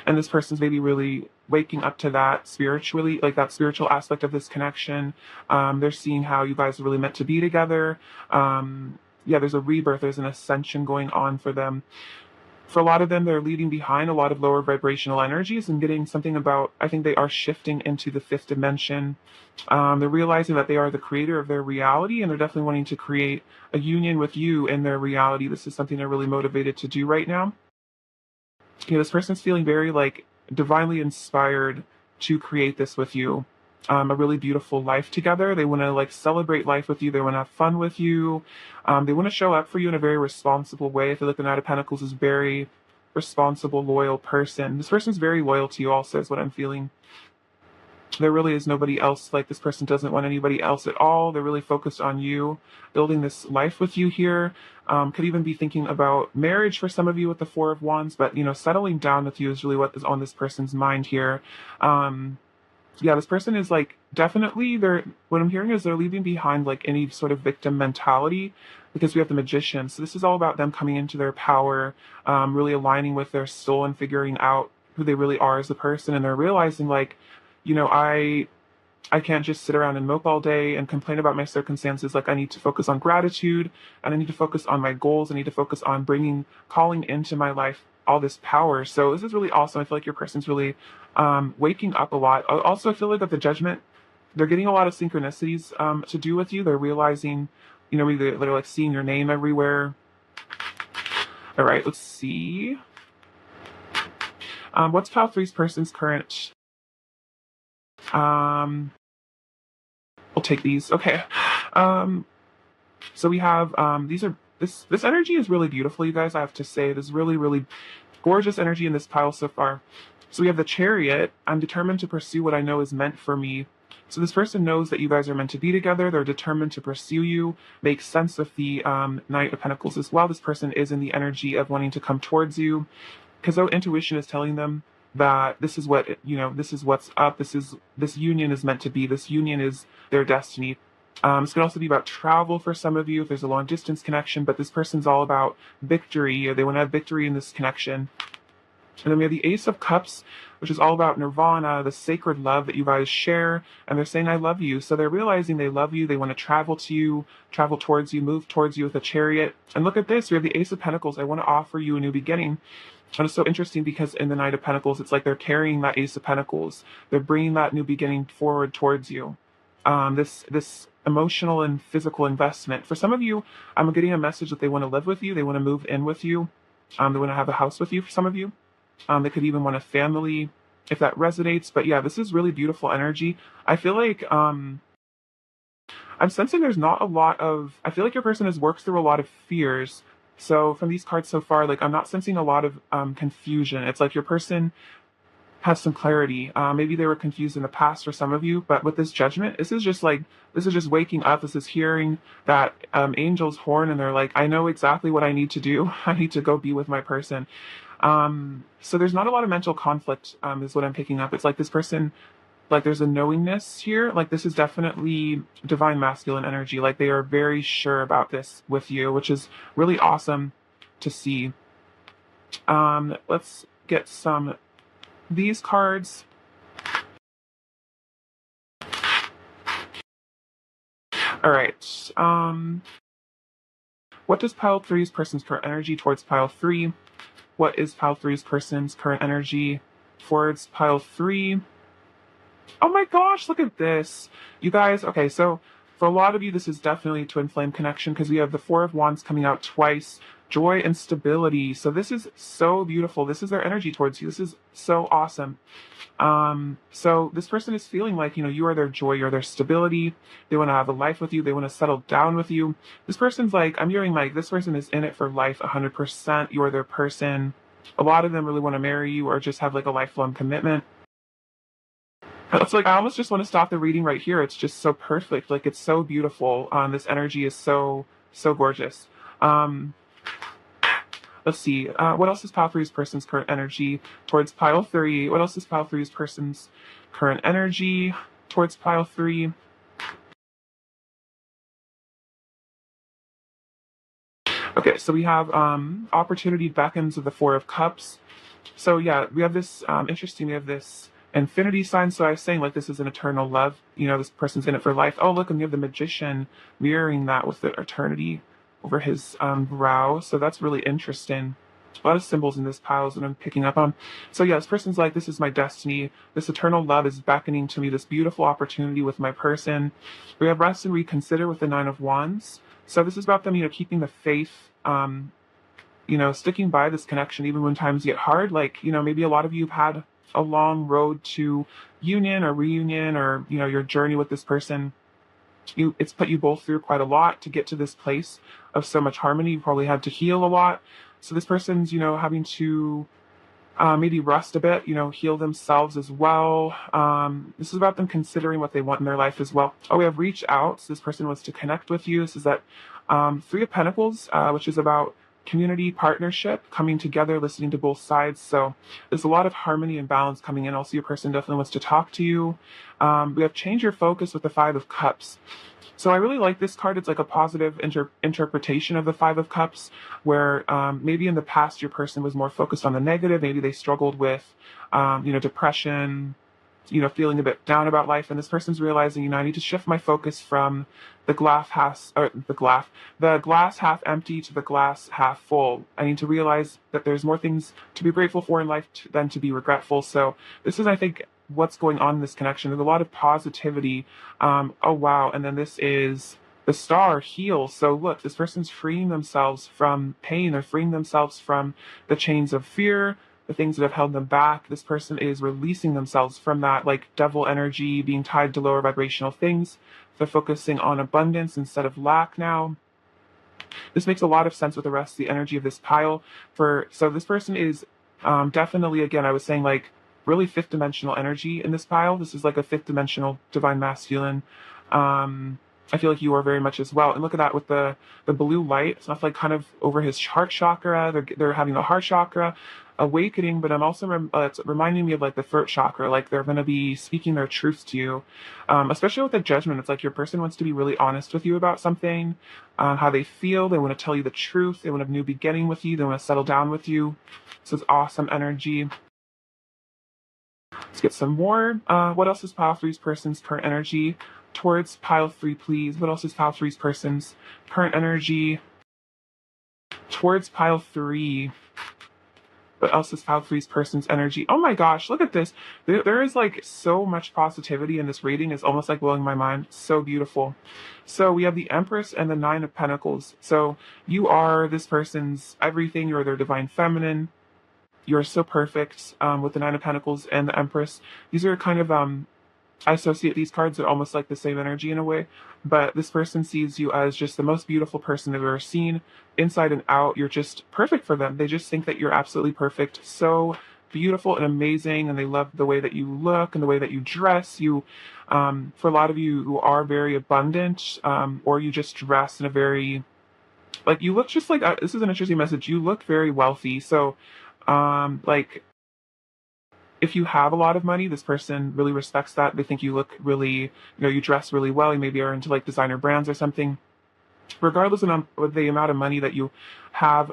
[SPEAKER 1] And this person's maybe really waking up to that spiritually, like that spiritual aspect of this connection. They're seeing how you guys are really meant to be together. Yeah, there's a rebirth. There's an ascension going on for them. For a lot of them, they're leaving behind a lot of lower vibrational energies and getting something about, I think they are shifting into the fifth dimension. They're realizing that they are the creator of their reality, and they're definitely wanting to create a union with you in their reality. This is something they're really motivated to do right now. You know, this person's feeling very like divinely inspired to create this with you. A really beautiful life together. They want to like celebrate life with you. They want to have fun with you. They want to show up for you in a very responsible way. I feel like the Knight of Pentacles is a very responsible, loyal person. This person's very loyal to you also is what I'm feeling. There really is nobody else. Like this person doesn't want anybody else at all. They're really focused on you, building this life with you here. Could even be thinking about marriage for some of you with the Four of Wands, but you know, settling down with you is really what is on this person's mind here. Yeah, this person is like definitely what I'm hearing is they're leaving behind like any sort of victim mentality, because we have the Magician. So this is all about them coming into their power, really aligning with their soul and figuring out who they really are as a person. And they're realizing like, you know, I can't just sit around and mope all day and complain about my circumstances. Like I need to focus on gratitude, and I need to focus on my goals. I need to focus on calling into my life all this power. So this is really awesome. I feel like your person's really waking up a lot. Also, I feel like at the Judgment, they're getting a lot of synchronicities to do with you. They're realizing, you know, they're like seeing your name everywhere. All right, let's see. What's Pile 3's person's current? We'll take these. Okay. So we have this energy is really beautiful, you guys. I have to say, this is really, really gorgeous energy in this pile so far. So we have the Chariot. I'm determined to pursue what I know is meant for me. So this person knows that you guys are meant to be together. They're determined to pursue you. Makes sense with the Knight of Pentacles as well. This person is in the energy of wanting to come towards you, because their intuition is telling them that this is what, you know, this is what's up. This union is meant to be. This union is their destiny. This could also be about travel for some of you if there's a long distance connection, but this person's all about victory. They want to have victory in this connection. And then we have the Ace of Cups, which is all about nirvana, the sacred love that you guys share. And they're saying, I love you. So they're realizing they love you. They want to travel to you, travel towards you, move towards you with a chariot. And look at this. We have the Ace of Pentacles. I want to offer you a new beginning. And it's so interesting because in the Knight of Pentacles, it's like they're carrying that Ace of Pentacles. They're bringing that new beginning forward towards you. This emotional and physical investment. For some of you, I'm getting a message that they want to live with you. They want to move in with you. They want to have a house with you for some of you. They could even want a family if that resonates. But yeah, this is really beautiful energy. I feel like I'm sensing there's not a lot of, I feel like your person has worked through a lot of fears. So from these cards so far, like I'm not sensing a lot of confusion. It's like your person has some clarity. Maybe they were confused in the past for some of you, but with this Judgment, this is just waking up. This is hearing that angel's horn, and they're like, I know exactly what I need to do. I need to go be with my person. So there's not a lot of mental conflict, is what I'm picking up. It's like this person, like there's a knowingness here. Like this is definitely divine masculine energy. Like they are very sure about this with you, which is really awesome to see. Let's get these cards. All right. What does Pile 3's person's current energy towards Pile 3? What is Pile 3's person's current energy towards Pile 3? Oh my gosh, look at this. You guys, okay, so For a lot of you, this is definitely a twin flame connection because we have the Four of Wands coming out twice, joy and stability. So this is so beautiful. This is their energy towards you. This is so awesome. So this person is feeling like, you are their joy, you're their stability. They want to have a life with you. They want to settle down with you. This person's like, I'm hearing like, this person is in it for life 100%. You are their person. A lot of them really want to marry you or just have like a lifelong commitment. It's like, I almost just want to stop the reading right here. It's just so perfect. Like, it's so beautiful. This energy is so, so gorgeous. Um, Let's see. What else is pile three's person's current energy towards pile three? What else is pile three's person's current energy towards pile three? Okay, so we have opportunity beckons with the Four of Cups. So yeah, we have this interesting. We have this infinity sign. So I was saying like this is an eternal love. This person's in it for life. Oh look, and we have the Magician mirroring that with the eternity over his brow. So that's really interesting. A lot of symbols in this pile that I'm picking up on. So yeah, this person's like, this is my destiny. This eternal love is beckoning to me. This beautiful opportunity with my person. We have rest and reconsider with the Nine of Wands. So this is about them, keeping the faith. Sticking by this connection even when times get hard. Like, maybe a lot of you have had a long road to union or reunion or, your journey with this person. It's put you both through quite a lot to get to this place of so much harmony. You probably had to heal a lot. So this person's, having to maybe rest a bit, heal themselves as well. This is about them considering what they want in their life as well. Oh, we have reach out. So this person wants to connect with you. This is that Three of Pentacles, which is about community partnership, coming together, listening to both sides. So there's a lot of harmony and balance coming in. Also, your person definitely wants to talk to you. We have change your focus with the Five of Cups. So I really like this card. It's like a positive interpretation of the Five of Cups, where maybe in the past your person was more focused on the negative. Maybe they struggled with, depression, feeling a bit down about life. And this person's realizing, I need to shift my focus from the glass half empty to the glass half full. I need to realize that there's more things to be grateful for in life than to be regretful. So this is, I think, what's going on in this connection. There's a lot of positivity. Oh, wow. And then this is the Star, heal. So look, this person's freeing themselves from pain. They're freeing themselves from the chains of fear, the things that have held them back. This person is releasing themselves from that like devil energy, being tied to lower vibrational things. They're focusing on abundance instead of lack now. This makes a lot of sense with the rest of the energy of this pile. So this person is definitely, again, I was saying like really fifth dimensional energy in this pile. This is like a fifth dimensional divine masculine. I feel like you are very much as well. And look at that with the blue light. It's not like kind of over his heart chakra. They're having the heart chakra awakening, but I'm also it's reminding me of like the throat chakra. Like they're going to be speaking their truth to you, especially with the judgment. It's like your person wants to be really honest with you about something, how they feel. They want to tell you the truth. They want a new beginning with you. They want to settle down with you. So it's awesome energy. Let's get some more. What else is pile three's person's current energy towards pile three, please? What else is pile three's person's current energy towards pile three? What else is pile three's person's energy? Oh my gosh, look at this. There is like so much positivity in this reading. It's almost like blowing my mind. So beautiful. So we have the Empress and the Nine of Pentacles. So you are this person's everything. You're their divine feminine. You're so perfect with the Nine of Pentacles and the Empress. These are kind of, I associate these cards are almost like the same energy in a way, but this person sees you as just the most beautiful person they've ever seen, inside and out. You're just perfect for them. They just think that you're absolutely perfect. So beautiful and amazing, and they love the way that you look and the way that you dress. You, for a lot of you who are very abundant, or you just dress in a very, like you look just like, this is an interesting message. You look very wealthy. So, like, if you have a lot of money, this person really respects that. They think you look really, you dress really well. You maybe are into like designer brands or something. Regardless of the amount of money that you have,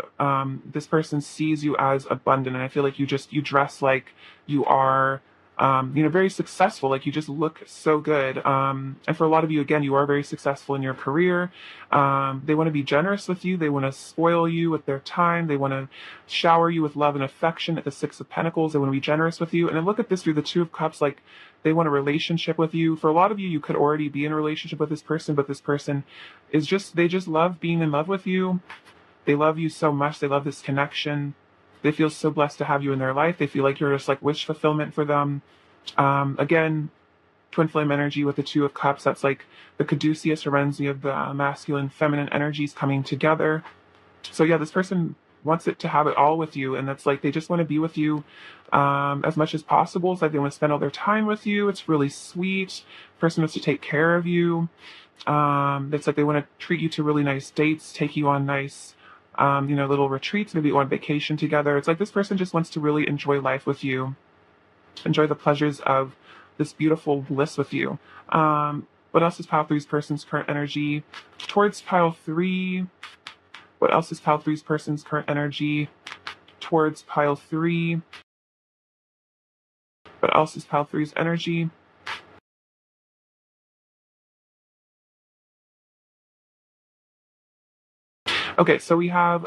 [SPEAKER 1] this person sees you as abundant. And I feel like you dress like you are very successful. Like, you just look so good. And for a lot of you, again, you are very successful in your career. They want to be generous with you. They want to spoil you with their time. They want to shower you with love and affection at the Six of Pentacles. They want to be generous with you. And then look at this through the Two of Cups. Like, they want a relationship with you. For a lot of you, you could already be in a relationship with this person, but this person they just love being in love with you. They love you so much. They love this connection. They feel so blessed to have you in their life. They feel like you're just like wish fulfillment for them. Again, twin flame energy with the Two of Cups. That's like the caduceus serenity of the masculine, feminine energies coming together. So yeah, this person wants it to have it all with you, and that's like they just want to be with you as much as possible. It's like they want to spend all their time with you. It's really sweet. Person wants to take care of you. It's like they want to treat you to really nice dates, take you on nice little retreats, maybe on vacation together. It's like this person just wants to really enjoy life with you, enjoy the pleasures of this beautiful bliss with you. What else is pile three's person's current energy towards pile three? What else is pile three's person's current energy towards pile three? What else is pile three's energy? Okay, so we have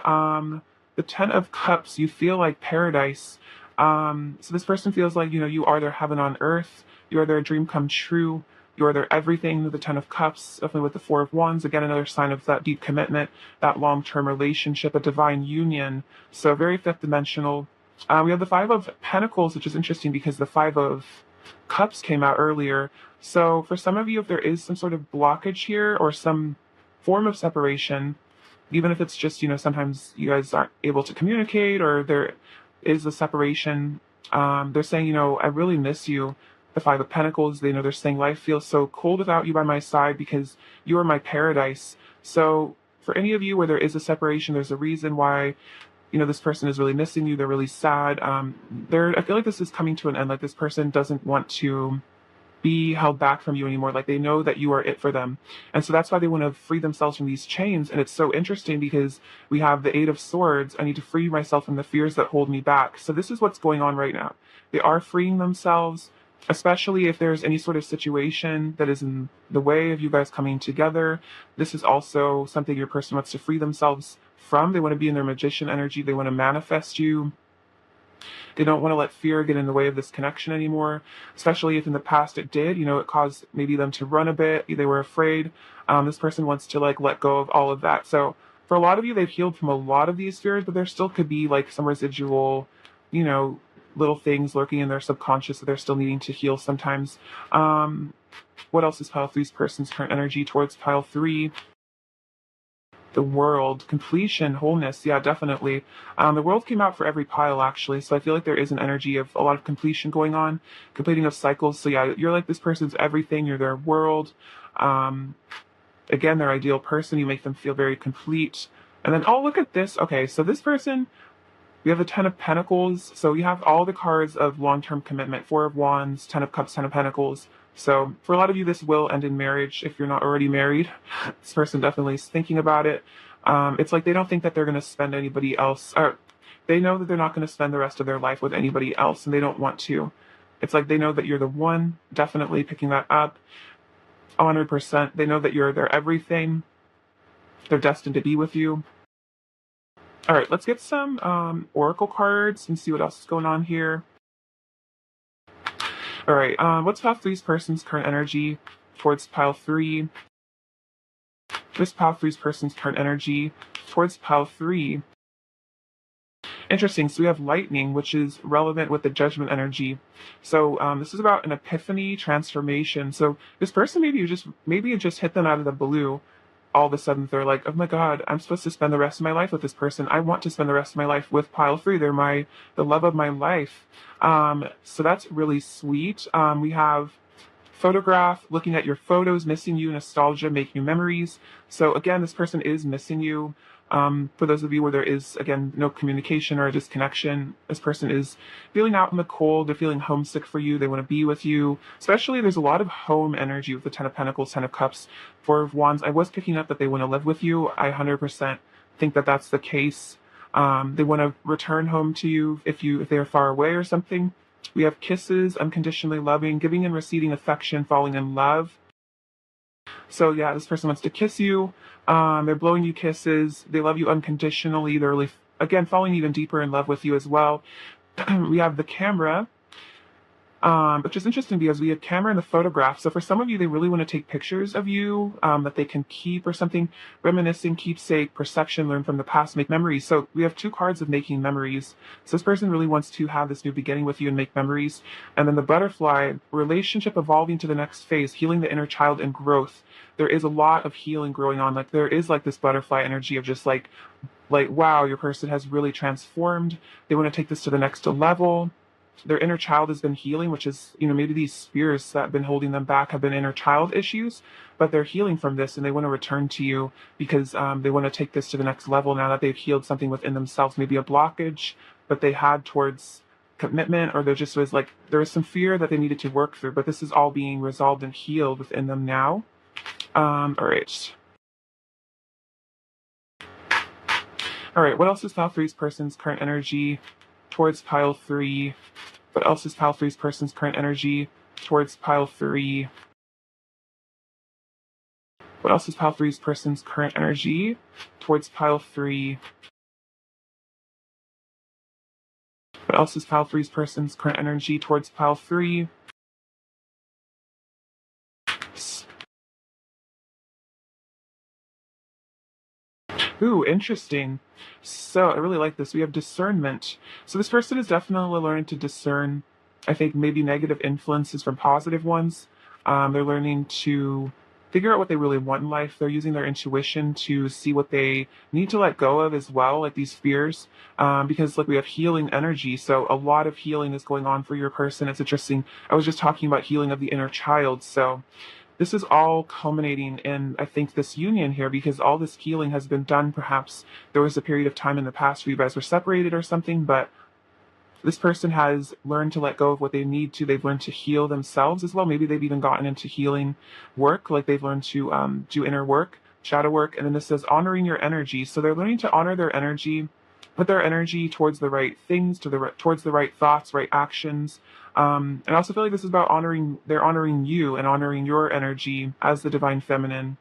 [SPEAKER 1] the Ten of Cups. You feel like paradise. So this person feels like, you are their heaven on earth. You are their dream come true. You are their everything. The Ten of Cups, definitely with the Four of Wands. Again, another sign of that deep commitment, that long-term relationship, a divine union. So very fifth dimensional. We have the Five of Pentacles, which is interesting because the Five of Cups came out earlier. So for some of you, if there is some sort of blockage here or some form of separation, even if it's just, sometimes you guys aren't able to communicate or there is a separation, they're saying, I really miss you. The Five of Pentacles, they're saying life feels so cold without you by my side because you are my paradise. So for any of you where there is a separation, there's a reason why, this person is really missing you. They're really sad. I feel like this is coming to an end. Like this person doesn't want to be held back from you anymore. Like they know that you are it for them. And so that's why they want to free themselves from these chains. And it's so interesting because we have the Eight of Swords. I need to free myself from the fears that hold me back. So this is what's going on right now. They are freeing themselves, especially if there's any sort of situation that is in the way of you guys coming together. This is also something your person wants to free themselves from. They want to be in their magician energy. They want to manifest you. They don't want to let fear get in the way of this connection anymore, especially if in the past it did, it caused maybe them to run a bit. They were afraid. This person wants to let go of all of that. So for a lot of you, they've healed from a lot of these fears, but there still could be some residual, little things lurking in their subconscious that they're still needing to heal sometimes. What else is pile three's person's current energy towards pile three? The World, completion, wholeness. Yeah, definitely. The World came out for every pile, actually. So I feel like there is an energy of a lot of completion going on, completing of cycles. So yeah, you're like this person's everything. You're their world. Again, their ideal person. You make them feel very complete. And then, oh, look at this. Okay, so this person, we have the Ten of Pentacles. So we have all the cards of long-term commitment. Four of Wands, Ten of Cups, Ten of Pentacles. So for a lot of you, this will end in marriage if you're not already married. This person definitely is thinking about it. It's like they don't think that they're going to spend anybody else. Or they know that they're not going to spend the rest of their life with anybody else, and they don't want to. It's like they know that you're the one, definitely picking that up. 100%. They know that you're their everything. They're destined to be with you. All right, let's get some oracle cards and see what else is going on here. All right, what's pile three's person's current energy towards pile three? What's pile three's person's current energy towards pile three? Interesting. So we have lightning, which is relevant with the judgment energy. So this is about an epiphany, transformation. So this person maybe it just hit them out of the blue. All of a sudden they're like, oh my God, I'm supposed to spend the rest of my life with this person. I want to spend the rest of my life with pile three. They're the love of my life. So that's really sweet. We have photograph, looking at your photos, missing you, nostalgia, making memories. So again, this person is missing you. For those of you where there is, again, no communication or a disconnection, this person is feeling out in the cold. They're feeling homesick for you. They want to be with you. Especially, there's a lot of home energy with the Ten of Pentacles, Ten of Cups, Four of Wands. I was picking up that they want to live with you. I 100% think that that's the case. They want to return home to you if they are far away or something. We have kisses, unconditionally loving, giving and receiving affection, falling in love. So yeah, this person wants to kiss you. They're blowing you kisses. They love you unconditionally. They're really, again, falling even deeper in love with you as well. We have the camera, which is interesting because we have camera and the photograph. So for some of you, they really want to take pictures of you that they can keep or something, reminiscing, keepsake, perception, learn from the past, make memories. So we have two cards of making memories. So this person really wants to have this new beginning with you and make memories. And then the butterfly, relationship evolving to the next phase, healing the inner child and growth. There is a lot of healing going on. Like there is like this butterfly energy of just like wow, your person has really transformed. They want to take this to the next level. Their inner child has been healing, which is, maybe these fears that have been holding them back have been inner child issues, but they're healing from this and they want to return to you because they want to take this to the next level now that they've healed something within themselves, maybe a blockage that they had towards commitment, or there just was like, there was some fear that they needed to work through, but this is all being resolved and healed within them now. All right. All right, what else is pile three's person's current energy towards pile three? What else is pile three's person's current energy towards pile three? What else is pile three's person's current energy towards pile three? What else is pile three's person's current energy towards pile three? Ooh, interesting. So I really like this. We have discernment. So this person is definitely learning to discern, I think, maybe negative influences from positive ones. They're learning to figure out what they really want in life. They're using their intuition to see what they need to let go of as well, like these fears, because like we have healing energy. So a lot of healing is going on for your person. It's interesting. I was just talking about healing of the inner child. So this is all culminating in, I think, this union here because all this healing has been done. Perhaps there was a period of time in the past where you guys were separated or something, but this person has learned to let go of what they need to. They've learned to heal themselves as well. Maybe they've even gotten into healing work, like they've learned to do inner work, shadow work. And then this says honoring your energy. So they're learning to honor their energy, put their energy towards the right things, towards the right thoughts, right actions. And I also feel like this is about they're honoring you and honoring your energy as the divine feminine,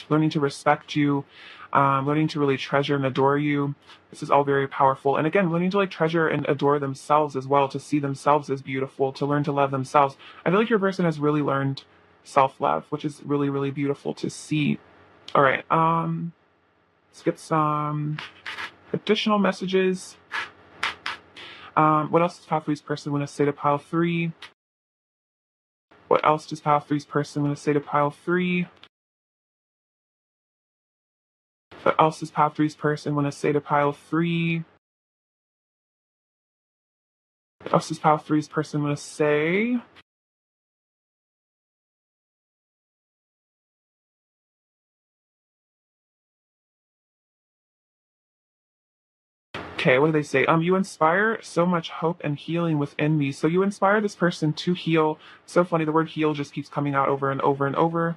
[SPEAKER 1] learning to respect you, learning to really treasure and adore you. This is all very powerful. And again, learning to like treasure and adore themselves as well, to see themselves as beautiful, to learn to love themselves. I feel like your person has really learned self-love, which is really, really beautiful to see. All right. Let's get some additional messages. What else does pile three's person want to say to pile three? What else does pile three's person want to say to pile three? What else does pile three's person want to say to pile three? What else does pile three's person want to say? Okay, what do they say? You inspire so much hope and healing within me. So you inspire this person to heal. So funny, the word heal just keeps coming out over and over and over.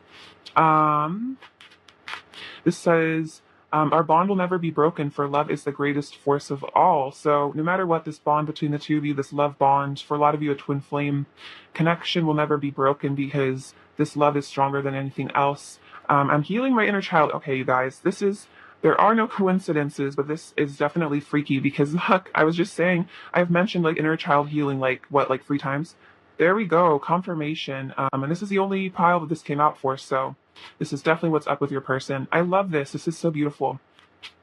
[SPEAKER 1] This says, our bond will never be broken, for love is the greatest force of all. So no matter what, this bond between the two of you, this love bond, for a lot of you, a twin flame connection will never be broken because this love is stronger than anything else. I'm healing my inner child. Okay, you guys, there are no coincidences, but this is definitely freaky because look, I was just saying, I've mentioned like inner child healing like 3 times. There we go, confirmation. And this is the only pile that this came out for, so this is definitely what's up with your person. I love this. This is so beautiful.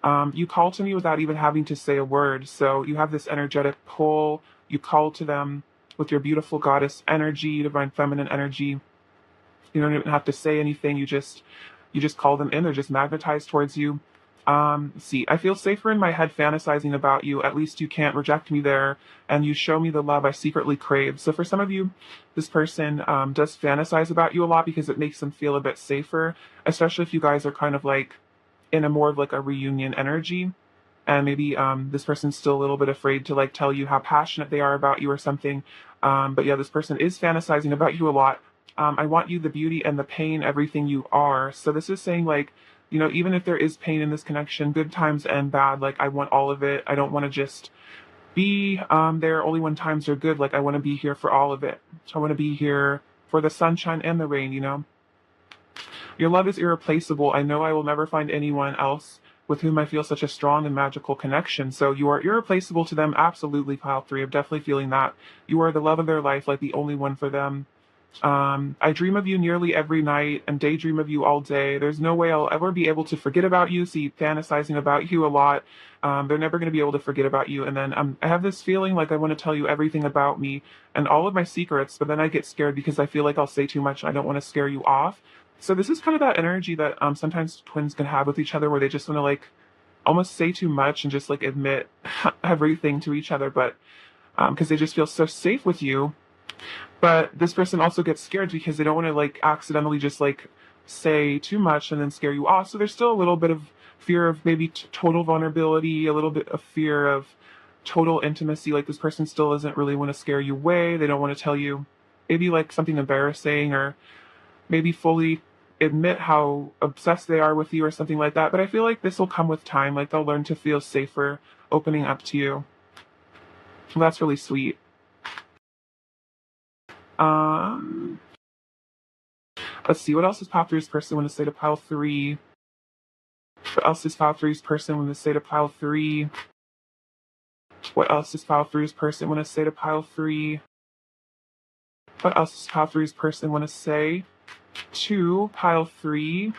[SPEAKER 1] You call to me without even having to say a word. So you have this energetic pull. You call to them with your beautiful goddess energy, divine feminine energy. You don't even have to say anything. You just call them in. They're just magnetized towards you. See, I feel safer in my head fantasizing about you. At least you can't reject me there, and you show me the love I secretly crave. So for some of you, this person does fantasize about you a lot because it makes them feel a bit safer, especially if you guys are kind of like in a more of like a reunion energy. And maybe this person's still a little bit afraid to like tell you how passionate they are about you or something. But yeah, this person is fantasizing about you a lot. I want you, the beauty and the pain, everything you are. So this is saying like, even if there is pain in this connection, good times and bad, like I want all of it. I don't want to just be there only when times are good. Like I want to be here for all of it. I want to be here for the sunshine and the rain, you know? Your love is irreplaceable. I know I will never find anyone else with whom I feel such a strong and magical connection. So you are irreplaceable to them. Absolutely, pile three. I'm definitely feeling that. You are the love of their life, like the only one for them. I dream of you nearly every night and daydream of you all day. There's no way I'll ever be able to forget about you. See, fantasizing about you a lot. They're never going to be able to forget about you. And then I have this feeling like I want to tell you everything about me and all of my secrets, but then I get scared because I feel like I'll say too much. I don't want to scare you off. So this is kind of that energy that sometimes twins can have with each other, where they just want to like almost say too much and just like admit everything to each other, but because they just feel so safe with you. But this person also gets scared because they don't want to like accidentally just like say too much and then scare you off. So there's still a little bit of fear of maybe total vulnerability, a little bit of fear of total intimacy. Like this person still doesn't really want to scare you away. They don't want to tell you maybe like something embarrassing, or maybe fully admit how obsessed they are with you or something like that. But I feel like this will come with time. Like they'll learn to feel safer opening up to you. Well, that's really sweet. Um, let's see, what else does pile three's person want to say to pile three? What else does pile three's person want to say to pile three? What else does pile three's person want to say to pile three? What else does pile three's person want to say to pile three?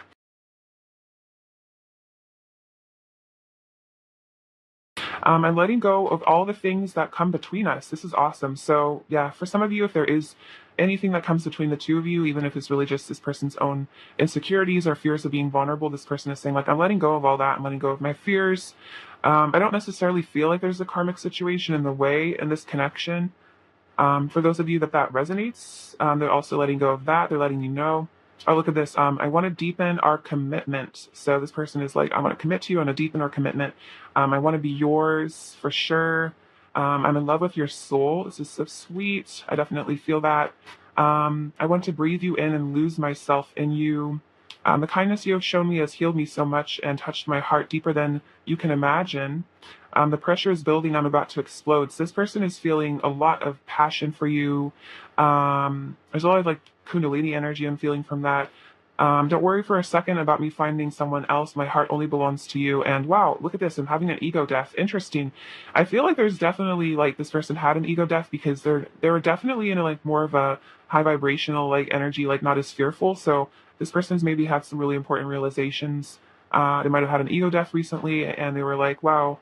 [SPEAKER 1] I'm letting go of all the things that come between us. This is awesome. So, yeah, for some of you, if there is anything that comes between the two of you, even if it's really just this person's own insecurities or fears of being vulnerable, this person is saying, like, I'm letting go of all that. I'm letting go of my fears. I don't necessarily feel like there's a karmic situation in the way in this connection. For those of you that resonates, they're also letting go of that. They're letting you know. Oh, look at this. I want to deepen our commitment. So this person is like, I want to commit to you. I want to deepen our commitment. I want to be yours for sure. I'm in love with your soul. This is so sweet. I definitely feel that. I want to breathe you in and lose myself in you. The kindness you have shown me has healed me so much and touched my heart deeper than you can imagine. The pressure is building. I'm about to explode. So this person is feeling a lot of passion for you. There's a lot of like Kundalini energy I'm feeling from that. Don't worry for a second about me finding someone else. My heart only belongs to you. And wow, look at this. I'm having an ego death. Interesting. I feel like there's definitely like this person had an ego death because they were definitely in a like more of a high vibrational like energy, like not as fearful. So this person's maybe had some really important realizations. They might have had an ego death recently, and they were like, wow,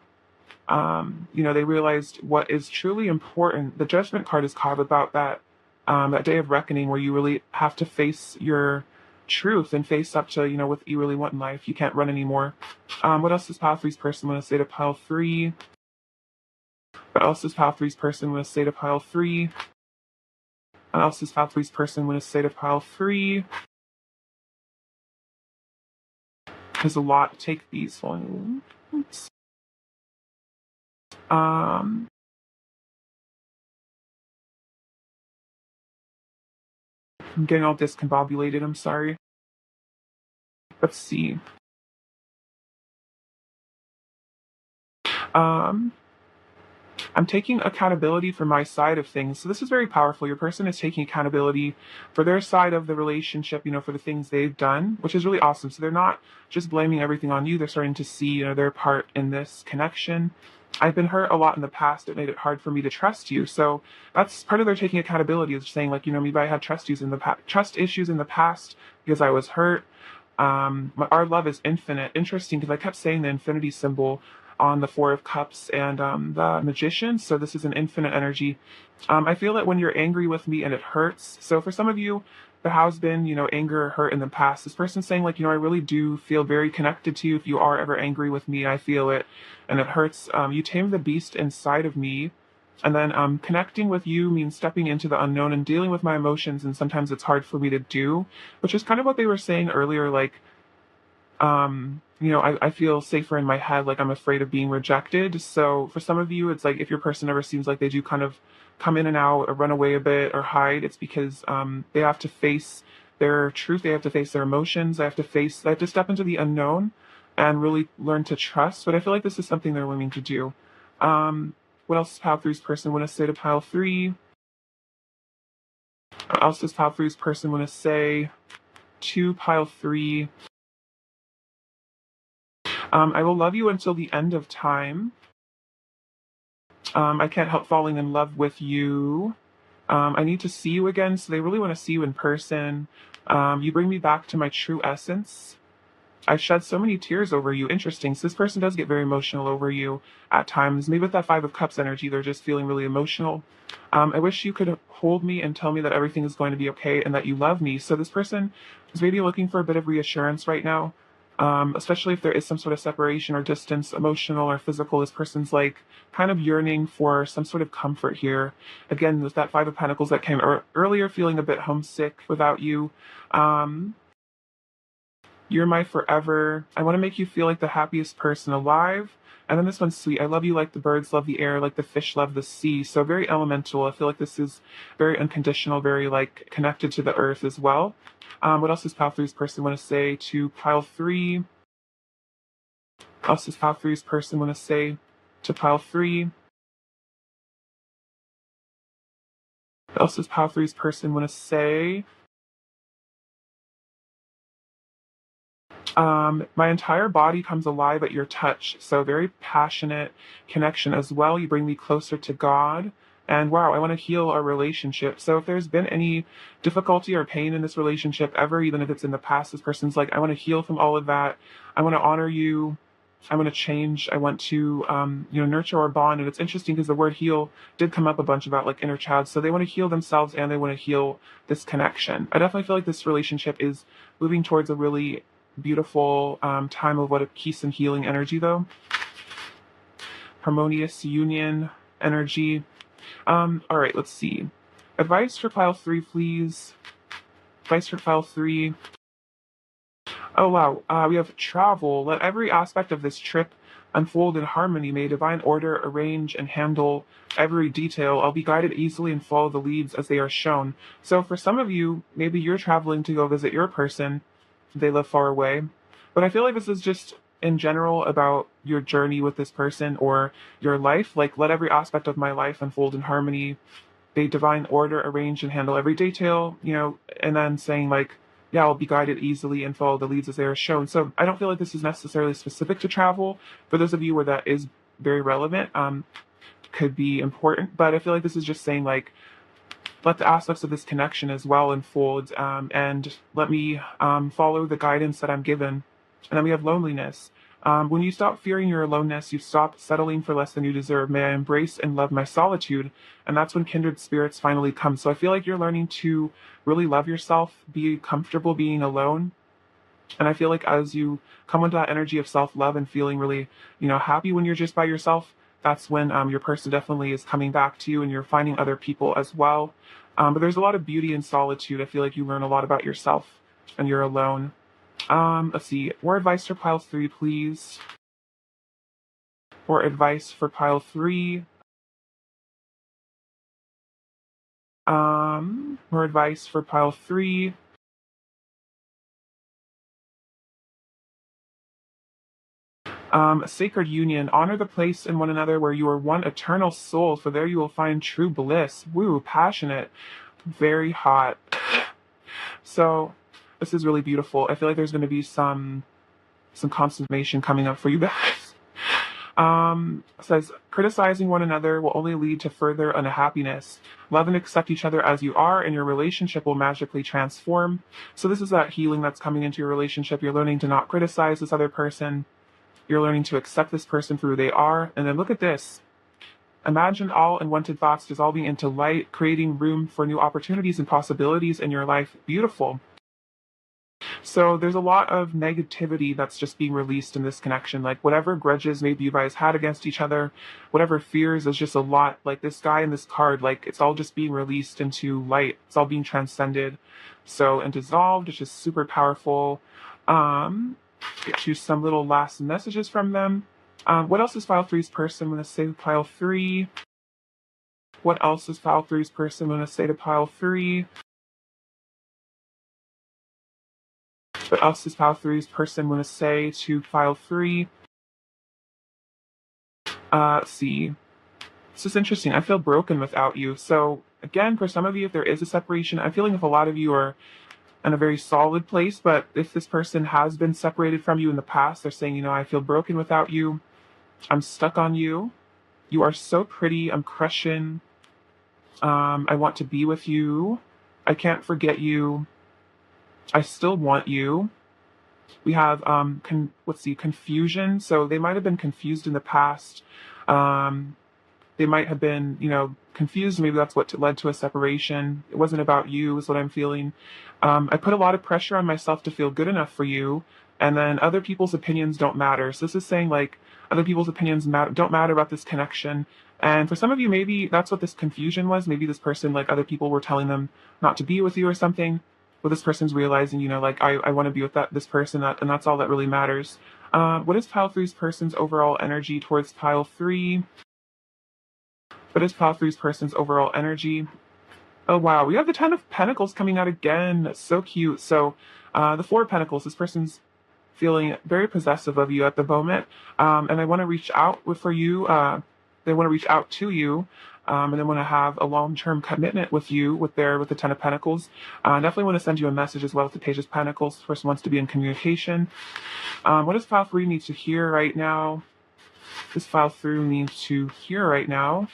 [SPEAKER 1] they realized what is truly important. The Judgment card is called about that day of reckoning where you really have to face your truth and face up to, what you really want in life. You can't run anymore. What else does pile three's person want to say to pile three? What else does pile three's person want to say to pile three? What else does pile three's person want to say to pile three? There's a lot. Take these ones. Um, I'm getting all discombobulated. I'm sorry. Let's see. Um, I'm taking accountability for my side of things. So this is very powerful. Your person is taking accountability for their side of the relationship, for the things they've done, which is really awesome. So they're not just blaming everything on you. They're starting to see, their part in this connection. I've been hurt a lot in the past. It made it hard for me to trust you. So that's part of their taking accountability, is saying like, maybe I had trust issues in the past because I was hurt. Our love is infinite. Interesting, because I kept saying the infinity symbol on the Four of Cups and the Magician. So this is an infinite energy. I feel that when you're angry with me and it hurts. So for some of you, there has been, anger or hurt in the past. This person's saying like, I really do feel very connected to you. If you are ever angry with me, I feel it and it hurts. You tame the beast inside of me. And then connecting with you means stepping into the unknown and dealing with my emotions. And sometimes it's hard for me to do, which is kind of what they were saying earlier. Like, I feel safer in my head, like I'm afraid of being rejected. So for some of you, it's like if your person ever seems like they do kind of come in and out or run away a bit or hide, it's because they have to face their truth. They have to face their emotions. They have to step into the unknown and really learn to trust. But I feel like this is something they're willing to do. What What else does pile three's person want to say to pile three? What else does pile three's person want to say to pile three? I will love you until the end of time. I can't help falling in love with you. I need to see you again, so they really want to see you in person. You bring me back to my true essence. I shed so many tears over you. Interesting. So this person does get very emotional over you at times. Maybe with that Five of Cups energy, they're just feeling really emotional. I wish you could hold me and tell me that everything is going to be okay and that you love me. So this person is maybe looking for a bit of reassurance right now, especially if there is some sort of separation or distance, emotional or physical. This person's like kind of yearning for some sort of comfort here. Again, with that Five of Pentacles that came earlier, feeling a bit homesick without you. You're my forever. I want to make you feel like the happiest person alive. And then this one's sweet. I love you like the birds love the air, like the fish love the sea. So very elemental. I feel like this is very unconditional, very like connected to the earth as well. What else does pile three's person want to say to pile three? What else does pile three's person want to say to pile three? What else does pile three's person want to say? My entire body comes alive at your touch. So very passionate connection as well. You bring me closer to God. And wow, I want to heal our relationship. So if there's been any difficulty or pain in this relationship ever, even if it's in the past, this person's like, I want to heal from all of that. I want to honor you. I want to change. I want to, nurture our bond. And it's interesting because the word heal did come up a bunch about like inner child. So they want to heal themselves and they want to heal this connection. I definitely feel like this relationship is moving towards a really beautiful time of what a peace and healing energy, though. Harmonious union energy. All right, let's see. Advice for pile three, please. Advice for pile three. Oh, wow. We have travel. Let every aspect of this trip unfold in harmony. May divine order arrange and handle every detail. I'll be guided easily and follow the leads as they are shown. So for some of you, maybe you're traveling to go visit your person. They live far away. But I feel like this is just in general about your journey with this person or your life. Like, let every aspect of my life unfold in harmony. They divine order arrange and handle every detail, and then saying like, yeah, I'll be guided easily and follow the leads as they are shown. So I don't feel like this is necessarily specific to travel. For those of you where that is very relevant, could be important. But I feel like this is just saying like, let the aspects of this connection as well unfold, and let me follow the guidance that I'm given. And then we have loneliness. When you stop fearing your aloneness, you stop settling for less than you deserve. May I embrace and love my solitude. And that's when kindred spirits finally come. So I feel like you're learning to really love yourself, be comfortable being alone. And I feel like as you come into that energy of self-love and feeling really, happy when you're just by yourself, that's when your person definitely is coming back to you and you're finding other people as well. But there's a lot of beauty in solitude. I feel like you learn a lot about yourself and you're alone. Let's see. More advice for pile three, please. More advice for pile three. More advice for pile three. Sacred union, honor the place in one another where you are one eternal soul, for there you will find true bliss. Woo, passionate, very hot. So this is really beautiful. I feel like there's going to be some consummation coming up for you guys. Says criticizing one another will only lead to further unhappiness. Love and accept each other as you are, and your relationship will magically transform. So this is that healing that's coming into your relationship. You're learning to not criticize this other person. You're learning to accept this person for who they are. And then look at this. Imagine all unwanted thoughts dissolving into light, creating room for new opportunities and possibilities in your life. Beautiful. So there's a lot of negativity that's just being released in this connection. Like whatever grudges maybe you guys had against each other, whatever fears, is just a lot. Like this guy in this card, like it's all just being released into light. It's all being transcended. So and dissolved, it's just super powerful. Get you some little last messages from them. What else is file three's person going to say to pile three? What else is file three's person going to say to pile three? What else is pile three's person going to say to pile three? Let's see. This is interesting. I feel broken without you. So again, for some of you, if there is a separation, I'm feeling if a lot of you are in a very solid place, but if this person has been separated from you in the past, they're saying, you know, I feel broken without you. I'm stuck on you. You are so pretty. I'm crushing. I want to be with you. I can't forget you. I still want you. We have let's see, confusion. So they might have been confused in the past. Um, they might have been, you know, confused. Maybe that's what led to a separation. It wasn't about you, is what I'm feeling. I put a lot of pressure on myself to feel good enough for you, and then other people's opinions don't matter. So this is saying like other people's opinions don't matter about this connection. And for some of you, maybe that's what this confusion was. Maybe this person, like other people were telling them not to be with you or something. But this person's realizing, you know, like I want to be with this person, and that's all that really matters. What is pile three's person's overall energy towards pile three? What is pile three's person's overall energy? Oh wow, we have the Ten of Pentacles coming out again. That's so cute. So the Four of Pentacles, this person's feeling very possessive of you at the moment, and they want to reach out for you. They want to reach out to you, and they want to have a long-term commitment with you with the Ten of Pentacles. Definitely want to send you a message as well with the Page of Pentacles. This person wants to be in communication. What does pile three need to hear right now? This pile three needs to hear right now.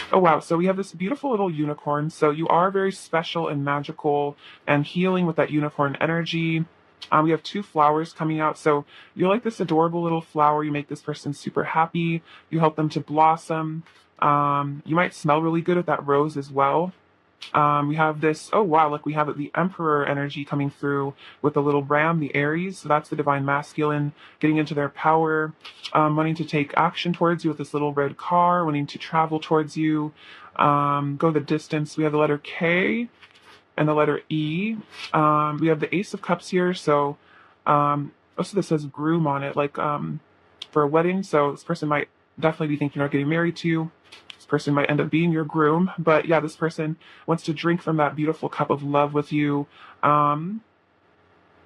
[SPEAKER 1] Oh wow, so we have this beautiful little unicorn. So you are very special and magical and healing with that unicorn energy. We have two flowers coming out. So you're like this adorable little flower. You make this person super happy. You help them to blossom. You might smell really good with that rose as well. We have this, oh wow, like we have the Emperor energy coming through with the little ram, the Aries. So that's the divine masculine getting into their power, wanting to take action towards you with this little red car, wanting to travel towards you, go the distance. We have the letter K and the letter E. We have the Ace of Cups here. So also this says groom on it, like for a wedding. So this person might definitely be thinking about getting married to you. This person might end up being your groom, but yeah, this person wants to drink from that beautiful cup of love with you.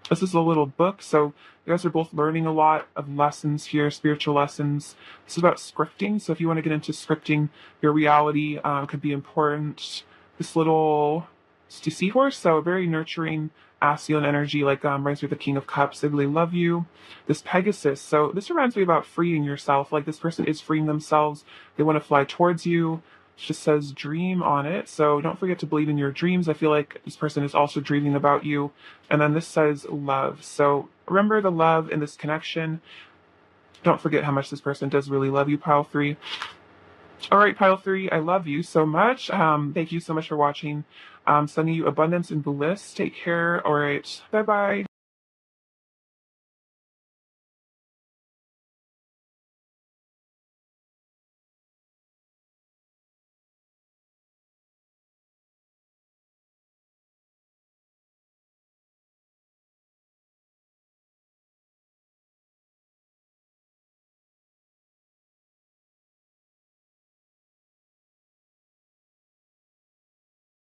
[SPEAKER 1] This is a little book, so you guys are both learning a lot of lessons here, spiritual lessons. This is about scripting, so if you want to get into scripting your reality, could be important. This little seahorse, so very nurturing, masculine energy, like reminds me of the King of Cups. They really love you. This Pegasus, so this reminds me about freeing yourself. Like this person is freeing themselves. They want to fly towards you. It just says dream on it, so don't forget to believe in your dreams. I feel like this person is also dreaming about you. And then this says love, so remember the love in this connection. Don't forget how much this person does really love you, pile three. All right, pile three, I love you so much. Thank you so much for watching. Sending you abundance and bliss. Take care. All right, bye bye.